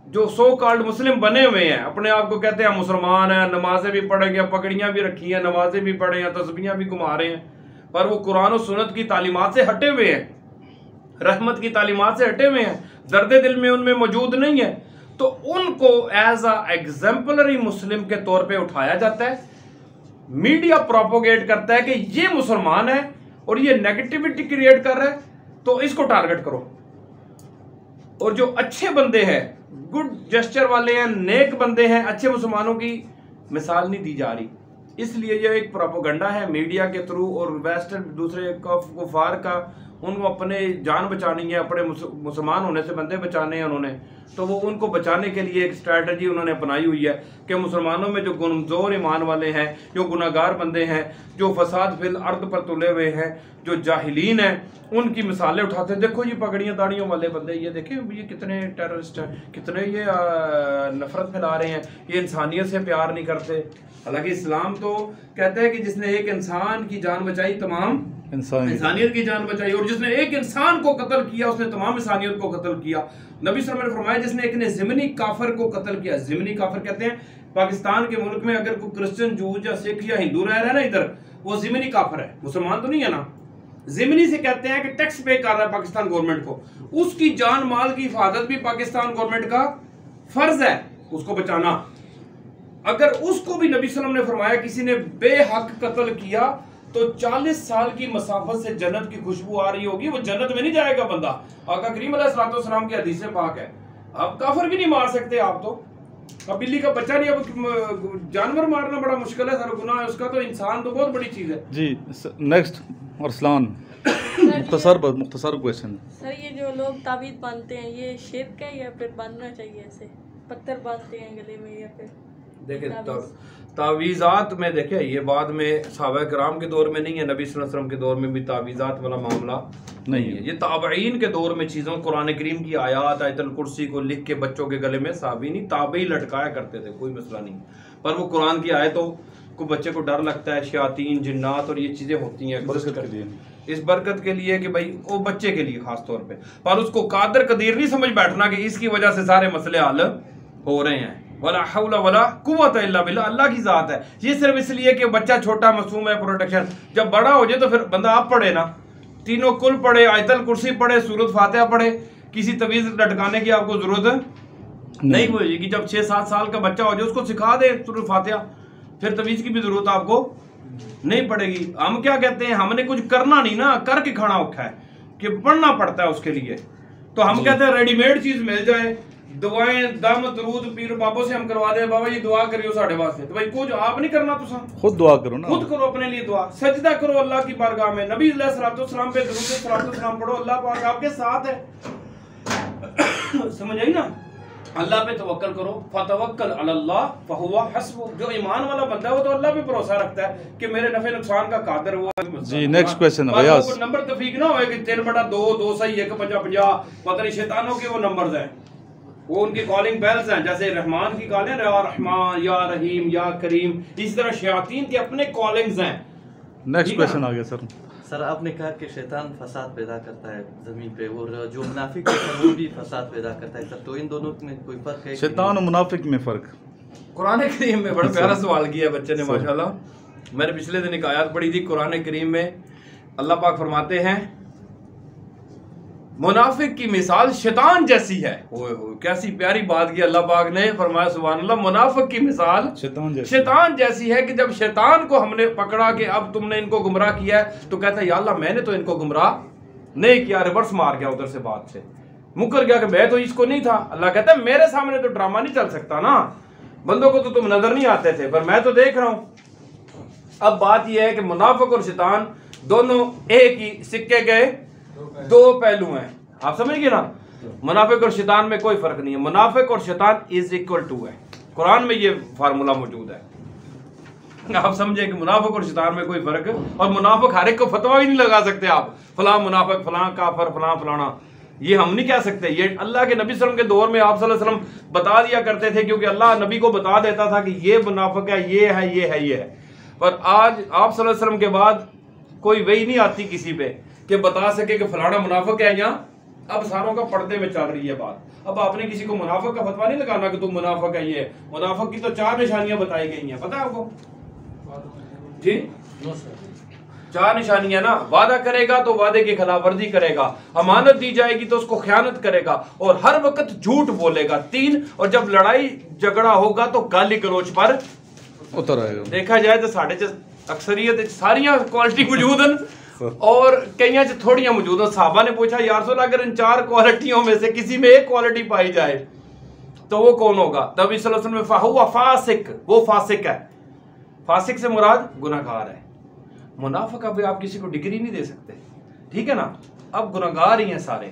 जो सो कॉल्ड मुस्लिम बने हुए हैं, अपने आप को कहते हैं मुसलमान हैं, नमाजें भी पढ़ेंगे, पगड़ियां भी रखी हैं, नमाजें भी पढ़े हैं, तस्बीहां भी घुमा रहे हैं, पर वो कुरान और सुन्नत की तालीमात से हटे हुए हैं, रहमत की तालीमात से हटे हुए हैं, दर्द दिल में उनमें मौजूद नहीं है। तो उनको एज अ एग्जाम्पलरी मुस्लिम के तौर पे उठाया जाता है। मीडिया प्रोपोगेट करता है कि ये मुसलमान है और ये नेगेटिविटी क्रिएट कर रहा है, तो इसको टारगेट करो। और जो अच्छे बंदे हैं, गुड जेस्चर वाले हैं, नेक बंदे हैं, अच्छे मुसलमानों की मिसाल नहीं दी जा रही। इसलिए ये एक प्रोपोगंडा है मीडिया के थ्रू और वेस्टर्न दूसरे कुफार का, उनको अपने जान बचानी है, अपने मुसलमान होने से बंदे बचाने हैं उन्होंने, तो वो उनको बचाने के लिए एक स्ट्रैटेजी उन्होंने अपनाई हुई है कि मुसलमानों में जो कमज़ोर ईमान वाले हैं, जो गुनाहगार बंदे हैं, जो फसाद फिल अर्द पर तुले हुए हैं, जो जाहिलीन हैं, उनकी मिसालें उठाते हैं। देखो ये पगड़ियाँ दाढ़ियों वाले बंदे, ये देखें ये कितने टेररिस्ट हैं, कितने ये नफरत फैला रहे हैं, ये इंसानियत से प्यार नहीं करते। हालांकि इस्लाम तो कहता है कि जिसने एक इंसान की जान बचाई तमाम इंसानियत की जान बचाई, और जिसने एक इंसान को कत्ल किया उसने तमाम इंसानियत को कत्ल किया। नबी सल्लल्लाहु अलैहि वसल्लम ने फरमाया जिसने एक ने ज़िमनी काफिर को कत्ल किया, ज़िमनी काफिर कहते हैं पाकिस्तान के मुल्क में अगर कोई क्रिश्चियन, जूज या सिख या हिंदू रह रहा है ना इधर, वो ज़िमनी काफिर है, मुसलमान तो नहीं है ना। ज़िमनी से कहते हैं कि टैक्स पे कर रहा है पाकिस्तान गवर्नमेंट को, उसकी जान माल की हिफाजत भी पाकिस्तान गवर्नमेंट का फर्ज है उसको बचाना। अगर उसको भी नबी सल्लल्लाहु अलैहि वसल्लम ने फरमाया किसी ने बेहक कत्ल किया तो 40 साल की मसाफत से जन्नत की खुशबू आ रही होगी, वो जन्नत में नहीं जाएगा बंदा। आका करीम अलैहिस्सलाम की हदीस पाक है। अब काफिर भी नहीं मार सकते आप, तो अब बिल्ली का बच्चा नहीं, अब जानवर मारना बड़ा मुश्किल है, सर गुनाह है उसका, तो इंसान तो बहुत बड़ी चीज है। जी नेक्स्ट अरसलान, मुख्तसर क्वेश्चन। सर ये जो लोग ताबीज़ बांधते हैं ये शिर्क है या फिर बांधना चाहिए? ऐसे पत्थर बांधते हैं गले में या फिर देखिए तावीज़ात में, देखिए ये बाद में सहाबा कराम के दौर में नहीं है, नबी सल्लल्लाहु अलैहि वसल्लम के दौर में भी तावीज़ात वाला मामला नहीं है। ये ताबईन के दौर में चीज़ों, कुरान करीम की आयात, आयतुल कुर्सी को लिख के बच्चों के गले में साहबी नहीं ताबई लटकाया करते थे, कोई मसला नहीं। पर वो कुरान की आयतों को बच्चे को डर लगता है, शयातीन जिन्नात और ये चीज़ें होती हैं बरकत के लिए, इस बरकत के लिए कि भाई वो बच्चे के लिए खास तौर पे, पर उसको कादर कदीर नहीं समझ बैठना कि इसकी वजह से सारे मसले हल हो रहे हैं। वला हौला वला कुव्वत इल्ला बिल्लाह, अल्लाह की ज़ात है। ये सिर्फ इसलिए कि बच्चा छोटा मासूम है, प्रोटेक्शन। जब बड़ा हो जाए तो फिर बंदा आप पढ़े ना, तीनों कुल पढ़े, आयतल कुर्सी पढ़े, सूरत फातिहा पढ़े, किसी तवीज़ लटकाने की आपको ज़रूरत नहीं पड़ेगी। जब 6-7 साल का बच्चा हो जाए उसको सिखा दे सूरत फातिहा, फिर तवीज़ की भी ज़रूरत आपको नहीं पड़ेगी। हम क्या कहते हैं, हमने कुछ करना नहीं ना, करके खाना औखा है कि पढ़ना पड़ता है उसके लिए। तो हम कहते हैं रेडीमेड चीज़ मिल जाए, दुआएं दम दरूद पीर बाबों से हम करवा दे, बाबा जी दुआ करियो साढ़े वास्ते। तो भाई कुछ आप नहीं करना, तुसा खुद दुआ करो ना, खुद करो अपने लिए दुआ, सजदा करो अल्लाह की बारगाह में, नबी अलैहिस्सलाम पे दरूद सलाम पढ़ो, अल्लाह पाक आपके साथ है। समझ आई ना, अल्लाह पे तवक्कल करो, फतवक्कल अलल्लाह फहुवा हस्बुक। जो ईमान वाला बंदा है वो तो अल्लाह पे भरोसा रखता है कि मेरे नफे नुकसान का कादर वो है। जी नेक्स्ट क्वेश्चन है भैया। नंबर तफीक ना होए कि 3/2 2 सही 1 50 50, पता नहीं शैतानों के वो नंबर्स हैं, वो उनकी कॉलिंग बेल्स हैं। जैसे रहमान की कॉलिंग या रहमान या रहीम या करीम, इस तरह शयातीन के अपने कॉलिंग्स हैं। नेक्स्ट क्वेश्चन आ गया सर। सर आपने कहा कि शैतान फसाद पैदा करता है ज़मीन पे, और जो मुनाफिक है वो भी फसाद पैदा करता है। सर तो इन दोनों में कोई फ़र्क है? शैतान और मुनाफिक में फ़र्क? कुरान करीम में बड़ा प्यारा सवाल किया बच्चे ने माशाल्लाह। मैंने पिछले दिन एक आयत पढ़ी थी कुरान करीम में, अल्लाह पाक फरमाते हैं मुनाफिक की मिसाल शैतान जैसी है। ओए कैसी प्यारी बात की अल्लाह पाक ने फरमाया, सुभान अल्लाह, मुनाफिक की मिसाल शैतान जैसी है कि जब शैतान को हमने पकड़ा कि अब तुमने इनको गुमराह किया है, तो कहता है या अल्लाह मैंने तो इनको गुमराह नहीं किया, रिवर्स मार गया उधर से, बात से मुकर गया कि मैं तो इसको नहीं था। अल्लाह कहता है मेरे सामने तो ड्रामा नहीं चल सकता ना, बंदों को तो तुम नजर नहीं आते थे, पर मैं तो देख रहा हूं। अब बात यह है कि मुनाफिक और शैतान दोनों एक ही सिक्के के 2 पहलू हैं, आप समझ गए ना। मुनाफिक और शैतान में कोई फर्क नहीं है, मुनाफिक और शैतान इज इक्वल टू है, कुरान में ये फार्मूला मौजूद है। आप समझे कि मुनाफिक और शैतान में कोई फर्क, और मुनाफिक हर एक को फतवा ही नहीं लगा सकते आप, फलां मुनाफिक फलां काफर फलां फलाना, ये हम नहीं कह सकते। ये अल्लाह के नबी सल्लल्लाहु अलैहि वसल्लम के दौर में आप सल्लल्लाहु अलैहि वसल्लम बता दिया करते थे, क्योंकि अल्लाह नबी को बता देता था कि ये मुनाफिक है, ये है, ये है, ये है। पर आज आप सल्लल्लाहु अलैहि वसल्लम के बाद कोई वही नहीं आती किसी पे कि बता सके कि फलाना मुनाफिक है। यहाँ अब सारों का पर्दे में चल रही है बात। अब आपने किसी को मुनाफिक का फतवा नहीं लगाना कि तुम मुनाफिक है। ये मुनाफिक की तो 4 निशानियां बताई गई हैं, पता है आपको जी? 4 निशानियां ना, वादा करेगा तो वादे की खिलाफवर्जी करेगा, अमानत दी जाएगी तो उसको खयानत करेगा, और हर वक्त झूठ बोलेगा। 3, और जब लड़ाई झगड़ा होगा तो गाली गलोच पर उतर आएगा। देखा जाए तो साढ़े अक्सरियत सारियां क्वालिटी मौजूद हैं और कई थोड़ियां मौजूद हैं। साहबा ने पूछा या रसूल अगर इन 4 क्वालिटियों में से किसी में एक क्वालिटी पाई जाए तो वो कौन होगा? तभी सल्लल्लाहु अलैहि वसल्लम में फाहुवा फासिक, वो फासिक है। फासिक से मुराद गुनाहगार है। मुनाफिक अभी आप किसी को डिग्री नहीं दे सकते, ठीक है ना, अब गुनाहगार ही हैं सारे।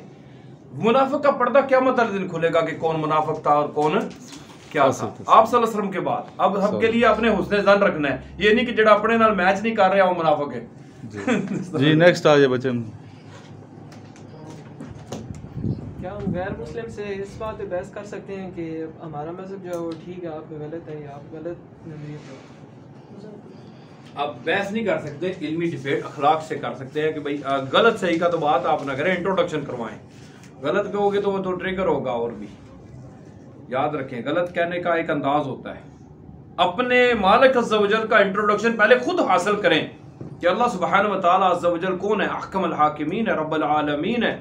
मुनाफिक का पर्दा क़यामत वाले दिन खुलेगा कि कौन मुनाफिक था और कौन क्या था। आप सल्लल्लाहु अलैहि वसल्लम के बाद अब सबके लिए अपने हुस्ने ज़न रखना है, ये नहीं कि जो अपने नाल मैच नहीं कर रहा वो मुनाफिक है। जी नेक्स्ट आ जाए बच्चे। क्या हम गैर मुस्लिम से इस बात पे बहस कर सकते हैं कि हमारा मज़हब जो है वो ठीक है, आप गलत है, या आप गलत नजरिए पर? आप बहस नहीं कर सकते, इल्मी डिबेट अखलाक से कर सकते हैं कि भाई गलत सही का तो बात आप ना करें, इंट्रोडक्शन करवाएं। गलत कहोगे तो वो तो ट्रिगर होगा। और भी याद रखें, गलत कहने का एक अंदाज होता है। अपने मालिक अज़्ज़ा वजल का इंट्रोडक्शन पहले खुद हासिल करें कि अल्लाह सुब्हानहू व तआला अज़्ज़ा वजल कौन है, अहकमुल हाकिमीन है, रब्बुल आलमीन है,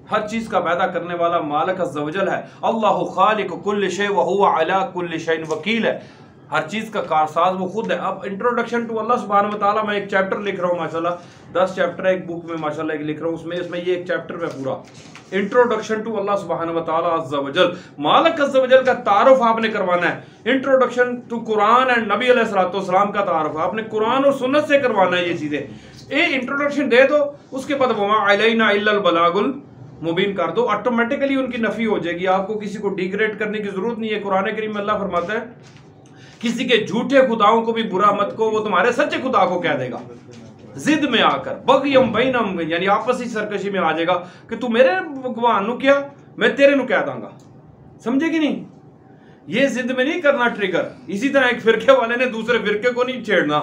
हर चीज का पैदा करने वाला मालिक अज़्ज़ा वजल है। अल्लाहु खालिकु कुल्लि शै व हुवा अला कुल्लि शैइन वकील है, हर चीज का कारसाज वो खुद है। अब इंट्रोडक्शन टू अल्लाह सुब्हानहू व तआला, मैं एक चैप्टर लिख रहा हूँ माशाल्लाह, 10 चैप्टर है एक बुक में माशाल्लाह एक लिख रहा हूँ, उसमें ये एक चैप्टर है पूरा इंट्रोडक्शन टू अल्लाह सुब्हानहू व तआला अज़्ज़ा वजल। मालिक अज़्ज़ा वजल का तारुफ आपने करवाना है। इंट्रोडक्शन टू कुरान एंड नबी अलैहिस्सलाम का तारुफ आपने कुरान और सुन्नत से करवाना है। ये चीजें ये इंट्रोडक्शन दे दो, उसके बाद वमा अलैना इल्लल बलागुल मुबीन कर दो, ऑटोमेटिकली उनकी नफी हो जाएगी। आपको किसी को डिग्रेड करने की जरूरत नहीं है। कुरान करीम में अल्लाह फरमाता है किसी के झूठे खुदाओं को भी बुरा मत को, वो तुम्हारे सच्चे खुदा को कह देगा। जिद में आकर बग़यम बैनम, यानी आपसी सरकशी में आ जाएगा कि तू मेरे भगवान नु किया मैं तेरे नु कह दांगा। समझे कि नहीं? ये जिद में नहीं करना ट्रिगर। इसी तरह एक फिरके वाले ने दूसरे फिरके को नहीं छेड़ना,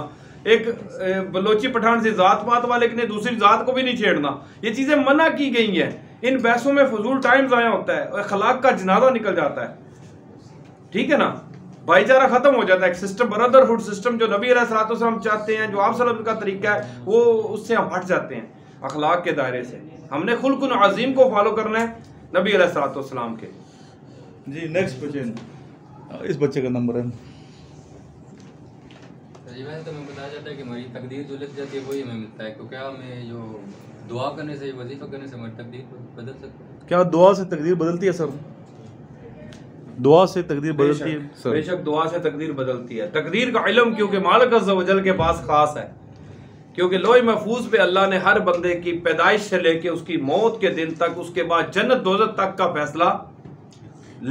एक बलोची पठान से जात पात वाले ने दूसरी जात को भी नहीं छेड़ना। ये चीजें मना की गई हैं। इन बहसों में फजूल टाइम ज़ाया होता है और अखलाक का जनाजा निकल जाता है, ठीक है ना, भाईचारा खत्म हो जाता है। एक सिस्टम, ब्रदरहुड सिस्टम जो नबी अलैहिस्सलाम चाहते हैं, जो आप सल्लल्लाहु अलैहि वसल्लम का तरीका है, वो उससे हम हट जाते हैं अखलाक के दायरे से। हमने खुल्कुन अजीम को फॉलो करना है, नबी अलैहिस्सलाम के। जी नेक्स्ट क्वेश्चन, इस बच्चे का नंबर है। जी वैसे तो मैं बताया जाता है कि हमारी तकदीर जो लिख जाती है वही हमें मिलता है, क्योंकि हमें जो दुआ करने से, वजीफा करने से हमारी तकदीर बदल सकती है। क्या दुआ से तकदीर बदलती है सर? दुआ से तकदीर बदलती है सर? बेशक दुआ से तकदीर बदलती है। तकदीर का इल्म क्योंकि मालिक अज़्ज़ व जल के पास खास है, क्योंकि लोहे महफूज पे अल्लाह ने हर बंदे की पैदाइश से लेके उसकी मौत के दिन तक, उसके बाद जन्नत दोज़ख तक का फैसला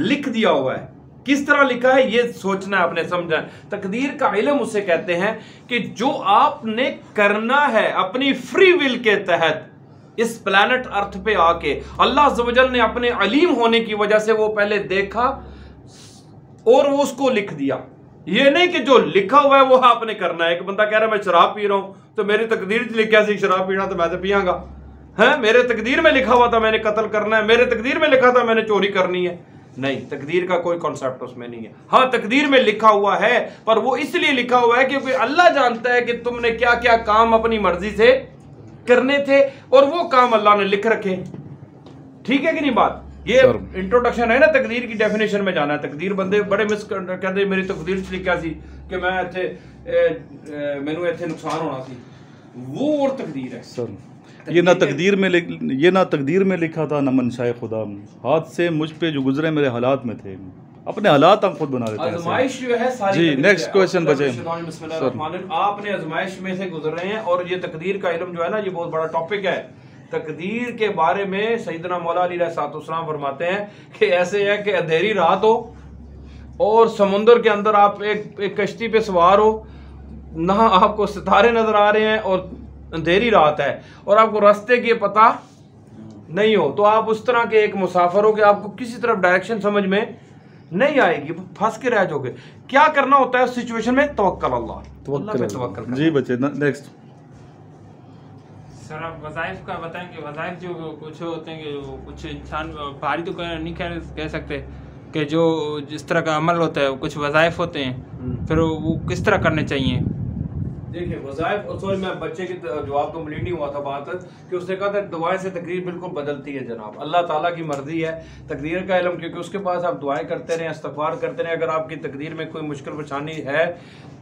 लिख दिया हुआ है। किस तरह लिखा है ये सोचना है, आपने समझा है। तकदीर का इल्म उसे कहते हैं कि जो आपने करना है अपनी फ्री विल के तहत इस प्लैनेट अर्थ पे आके, अल्लाह अज़्ज़ व जल ने अपने अलीम होने की वजह से वो पहले देखा और वो उसको लिख दिया। ये नहीं कि जो लिखा हुआ है वो आपने करना है। एक बंदा कह रहा है मैं शराब पी रहा हूं तो मेरी तकदीर लिखा सी शराब पीना, तो मैं तो पियांगा है। मेरे तकदीर में लिखा हुआ था मैंने कत्ल करना है, मेरे तकदीर में लिखा था मैंने चोरी करनी है। नहीं, तकदीर का कोई कॉन्सेप्ट उसमें नहीं है। हाँ, तकदीर में लिखा हुआ है, पर वो इसलिए लिखा हुआ है क्योंकि अल्लाह जानता है कि तुमने क्या क्या काम अपनी मर्जी से करने थे और वो काम अल्लाह ने लिख रखे। ठीक है कि नहीं बात? ये इंट्रोडक्शन है ना, तकदीर की डेफिनेशन में जाना है। तकदीर बंदे बड़े मिस कहते मेरी तकदीर च लिखा सी कि मैं इत्थे मैनू इत्थे नुकसान होना सी, वो और तकदीर है सर। ये ना तकदीर में लिखा था ना मनशाए खुदा। हाथ से मुझ पे जो गुजरे मेरे हालात में थे, अपने हालात हम खुद बना लेते हैं। आजमाइश जो है सारी। जी नेक्स्ट क्वेश्चन बचे। आपने आजमाइश में से गुजर रहे हैं और ये तकदीर का इल्म जो है ना, ये बहुत बड़ा टॉपिक है। तकदीर के बारे में सैयदना मौला अली अलैहिस्सलाम फरमाते हैं कि ऐसे है कि अंधेरी रात हो और समुंदर के अंदर आप एक कश्ती पे सवार हो, ना आपको सितारे नजर आ रहे हैं और अंधेरी रात है और आपको रास्ते की पता नहीं हो, तो आप उस तरह के एक मुसाफिर हो कि आपको किसी तरफ डायरेक्शन समझ में नहीं आएगी, फंस के रह जाओगे। क्या करना होता है उस सिचुएशन में? तवक्कल अल्लाह पे तवक्कल। जी बच्चे नेक्स्ट। सर आप वज़ाइफ का बताएं कि वज़ाइफ जो कुछ होते हैं कि जो कुछ इंसान भारी तो नहीं कह सकते कि जो जिस तरह का अमल होता है कुछ वज़ाइफ होते हैं, फिर वो किस तरह करने चाहिए? देखिए वज़ाइफ, सॉरी मैं बच्चे की जवाब कंप्लीट नहीं हुआ था बात कि उसने कहा था दुआएं से तकदीर बिल्कुल बदलती है जनाब। अल्लाह ताला की मर्जी है तकदीर का इल्म, क्योंकि उसके पास आप दुआएं करते रहें, इस्तग़फ़ार करते रहें। अगर आपकी तकदीर में कोई मुश्किल परेशानी है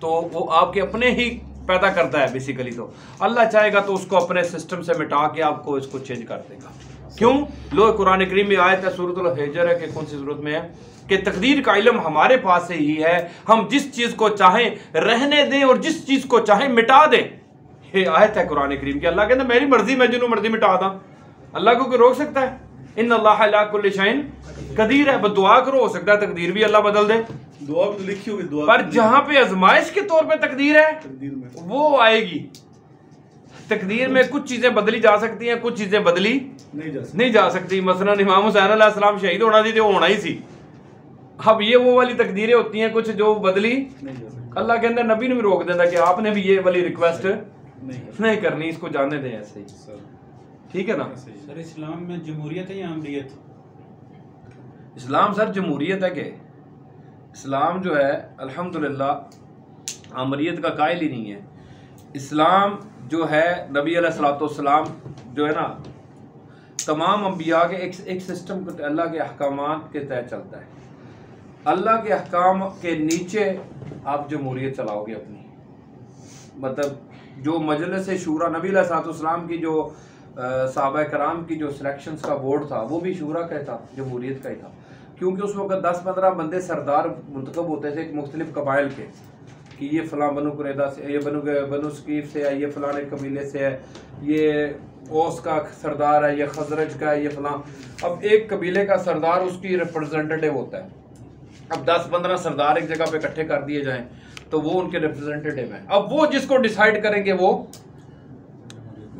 तो वो आपके अपने ही पैदा करता है बेसिकली। तो अल्लाह चाहेगा तो उसको अपने सिस्टम से मिटा के आपको इसको चेंज कर देगा। क्यों? लो कुरान करीम में आयत है सूरह हिजर है कि कौन सी सूरत में है कि तकदीर का इल्म हमारे पास से ही है, हम जिस चीज को चाहें रहने दें और जिस चीज को चाहें मिटा दें। ये आयत है कुरान करीम की। अल्लाह कहता है मेरी मर्जी, मैं जिन्हों मर्जी मिटा दा। अल्लाह को कोई रोक सकता है? इन्नल्लाह अला कुल्लि शैइन कदीर है। दुआ करो, हो सकता है तकदीर भी अल्लाह बदल दे। दुआ भी तो लिखी होगी दुआ, पर जहां पे आजमाइश के तौर पे तकदीर है वो आएगी। तकदीर में कुछ चीजें बदली जा सकती हैं, कुछ चीजें बदली नहीं जा सकती। मसलन इमाम हुसैन अलैहिस्सलाम शहीद होना थी तो होना ही सी। अब ये वो वाली तकदीरें होती हैं कुछ जो बदली अल्लाह के अंदर। नबी ने भी रोक देता कि आपने भी ये वाली रिक्वेस्ट नहीं करनी, इसको जाने दें ऐसे ही। ठीक है ना सर? इस्लाम में जमहूरियत है या अमरीयत? इस्लाम सर जमहूरियत है कि इस्लाम जो है अल्हम्दुलिल्लाह अमरीयत का कायल ही नहीं है। इस्लाम जो है नबी अलैहिस्सलाम जो है ना, तमाम अंबिया के एक सिस्टम अल्लाह के अहकामात के तहत चलता है। अल्लाह के अहकाम के नीचे आप जमहूरियत चलाओगे अपनी। मतलब जो मजलिस शूरा नबी अलैहिस्सलाम की जो सहाबा कराम की जो सिलेक्शंस का बोर्ड था वो भी शूरा का था, जमहूरियत का ही था। क्योंकि उस वक्त 10-15 बंदे सरदार मुंतखब होते थे मुख्तलिफ कबाइल के, कि ये फ़लाँ बनु कुरैदा से, ये बनु सकीफ से है, ये फ़लाने कबीले से है, ये ओस का सरदार है, ये खजरज का है, ये फ़लाँ। अब एक कबीले का सरदार उसकी रिप्रेजेंटेटिव होता है। अब 10-15 सरदार एक जगह पे इकट्ठे कर दिए जाएं तो वो उनके रिप्रेजेंटेटिव हैं। अब वो जिसको डिसाइड करेंगे वो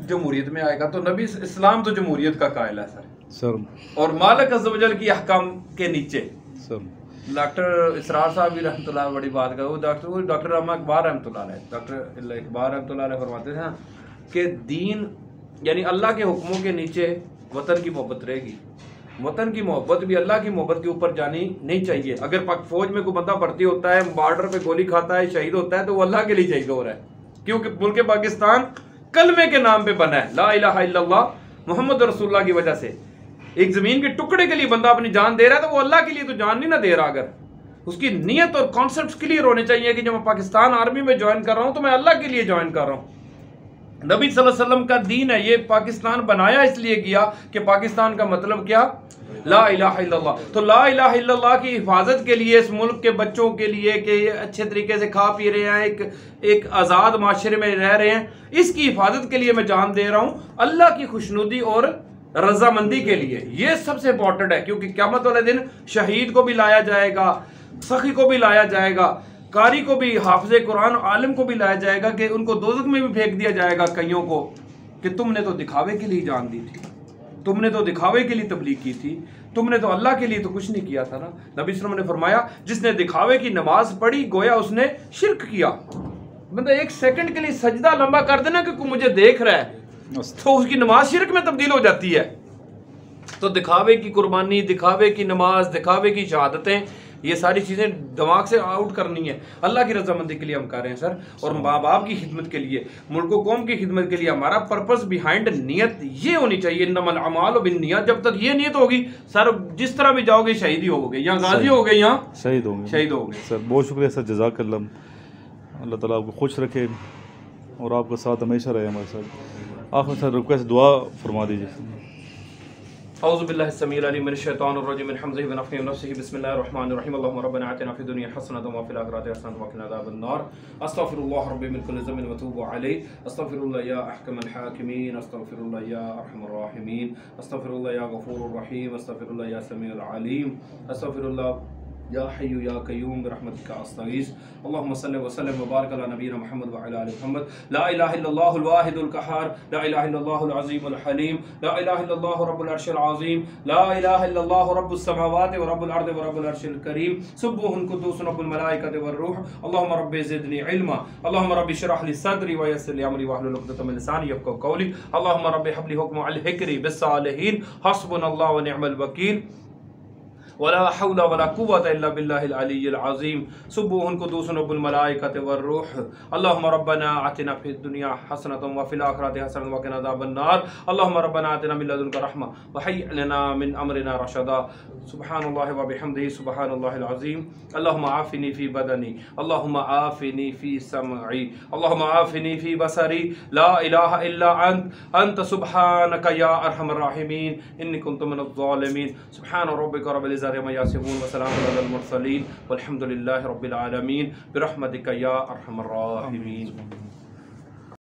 जमहूरियत में आएगा। तो नबी इस्लाम तो जमहूरियत का कायल है सर। और मालिक अज़्ज़ व जल की अहकाम के नीचे। सर डॉक्टर इसरार साहब भी रहमतुल्लाह बड़ी बात कर, वो डॉक्टर अम्मा इकबाल रहमतुल्लाह अलैह, डॉक्टर इकबाल रहमतुल्लाह अलैह फरमाते थे कि दीन यानी अल्लाह के हुक्मों के नीचे वतन की मोहब्बत रहेगी। वतन की मोहब्बत भी अल्लाह की मोहब्बत के ऊपर जानी नहीं चाहिए। अगर पाक फौज में कोई बंदा भर्ती होता है, बॉर्डर पे गोली खाता है, शहीद होता है, तो वो अल्लाह के लिए शहीद हो रहा है, क्योंकि मुल्क पाकिस्तान कलमे के नाम पे बना है, ला इलाहा इल्लल्लाह मोहम्मद रसूलुल्लाह की वजह से। एक जमीन के टुकड़े के लिए बंदा अपनी जान दे रहा है, तो वो अल्लाह के लिए तो जान नहीं ना दे रहा। अगर उसकी नीयत और कॉन्सेप्ट क्लियर होने चाहिए कि जब मैं पाकिस्तान आर्मी में ज्वाइन कर रहा हूं तो मैं अल्लाह के लिए ज्वाइन कर रहा हूं। नबी सल्लल्लाहु अलैहि वसल्लम का दीन है, ये पाकिस्तान बनाया इसलिए किया कि पाकिस्तान का मतलब क्या, ला इलाहा इल्लल्लाह। तो ला इलाहा इल्लल्लाह की हिफाजत के लिए इस मुल्क के बच्चों के लिए कि ये अच्छे तरीके से खा पी रहे हैं, एक आज़ाद माशरे में रह रहे हैं, इसकी हिफाजत के लिए मैं जान दे रहा हूँ, अल्लाह की खुशनुदी और रजामंदी के लिए। ये सबसे इंपॉर्टेंट है, क्योंकि क़यामत वाले दिन शहीद को भी लाया जाएगा, सखी को भी लाया जाएगा, कारी को भी, हाफिज़ कुरान आलिम को भी लाया जाएगा कि उनको दोज़ख में भी फेंक दिया जाएगा कईयों को कि तुमने तो दिखावे के लिए जान दी थी, तुमने तो दिखावे के लिए तबलीग की थी, तुमने तो अल्लाह के लिए तो कुछ नहीं किया था ना। नबी सल्लल्लाहु अलैहि वसल्लम ने फरमाया जिसने दिखावे की नमाज पढ़ी गोया उसने शिरक किया। मतलब एक सेकंड के लिए सजदा लंबा कर देना कि कोई मुझे देख रहा है, तो उसकी नमाज शिरक में तब्दील हो जाती है। तो दिखावे की कुर्बानी, दिखावे की नमाज, दिखावे की शहादतें, ये सारी चीज़ें दिमाग से आउट करनी है। अल्लाह की रजामंदी के लिए हम कर रहे हैं सर, और माँ बाप की खिदमत के लिए, मुल्क कौम की खिदमत के लिए। हमारा पर्पस बिहाइंड नियत ये होनी चाहिए, इन्नमल अमालु बिन्नियत। जब तक ये नियत होगी सर, जिस तरह भी जाओगे शहीद ही होगे, यहाँ गाजी हो गए, यहाँ शहीद होंगे। सर बहुत शुक्रिया सर, जज़ाकल्लाह। अल्लाह ताला आपको खुश रखे और आपका साथ हमेशा रहे हमारे साथ। आखिर सर रिक्वेस्ट दुआ फरमा दीजिए। औज़ु बिल्लाहि समीउल अलीम मिनश शैतानिर रजीम मिन हम्ज़िहि व नफ़्ख़िहि व नफ़्सिहि बिस्मिल्लाहिर रहमानिर रहीम। अल्लाहुम्मा रब्बना आतिना फ़िद दुनिया हसनतन व फ़िल आखिरति हसनतन व क़िना अज़ाबन नार। अस्तग़फ़िरुल्लाह रब्बी मिन कुल्लि ज़ंबिन व अतूबु अलैहि। अस्तग़फ़िरुल्लाह या अहकमल हाकिमीन, अस्तग़फ़िरुल्लाह या अरहमर राहिमीन, अस्तग़फ़िरुल्लाह या गफ़ूरुर रहीम, अस्तग़फ़िरुल्लाह या समीउल अलीम, अस्तग़फ़िरुल्लाह या हय्यु या क़य्यूम बिरहमतिका अस्तगीस। अल्लाहुम्मा सल्लि व सल्लिम व बारिक अला नबीना मुहम्मद व अला आलि मुहम्मद। ला इलाहा इल्लल्लाहुल वाहिदुल क़हार, ला इलाहा इल्लल्लाहुल अज़ीमुल हलीम, ला इलाहा इल्लल्लाहु रब्बुल अर्शिल अज़ीम, ला इलाहा इल्लल्लाहु रब्बुस समावाति व रब्बुल अर्दि व रब्बुल अर्शिल करीम, सुब्बुहुन कुद्दूसुन रब्बुल मलाइकति वर रूह। अल्लाहुम्मा रब्बि ज़िदनी इल्मा, अल्लाहुम्मा रब्बि इश्रह लिी सदरी व यस्सिर लिी अमरी वहलुल उक़दतम मिन लिसानी यफ़क़हू क़ौली। अल्लाहुम्मा रब्बि हब ली हुक्मन अल हिक्री बिस्सालिहीन, हस्बुनल्लाहु व निअमल वकील, वला हौला वला कुव्वता इल्ला बिल्लाहिल अलिय्यिल अज़ीम, सुब्बुहुन कुद्दूसुन रब्बुल मलाइकति वर रूह। अल्लाहुम्मा रब्बना आतिना फ़िद दुनिया हसनतन व फ़िल आखिरति हसनतन व क़िना अज़ाबन नार। अल्लाहुम्मा रब्बना आतिना मिन लदुनका रहमा व हय्यि लना मिन अमरिना रशदा। सुब्हानल्लाहि व बिहम्दिही सुब्हानल्लाहिल अज़ीम। अल्लाहुम्मा आफ़िनी फ़ी बदनी, अल्लाहुम्मा आफ़िनी फ़ी समई, अल्लाहुम्मा आफ़िनी फ़ी बसरी, ला इलाहा इल्ला अंत सुब्हानका या अरहमर राहिमीन, इन्नी कुन्तु मिनज़ ज़ालिमीन। सुब्हान रब्बिका रब्बिल इज़्ज़ति अम्मा यसिफून व सलामुन अलल मुरसलीन वल्हम्दुलिल्लाहि रब्बिल आलमीन बिरहमतिका या अरहमर राहिमीन।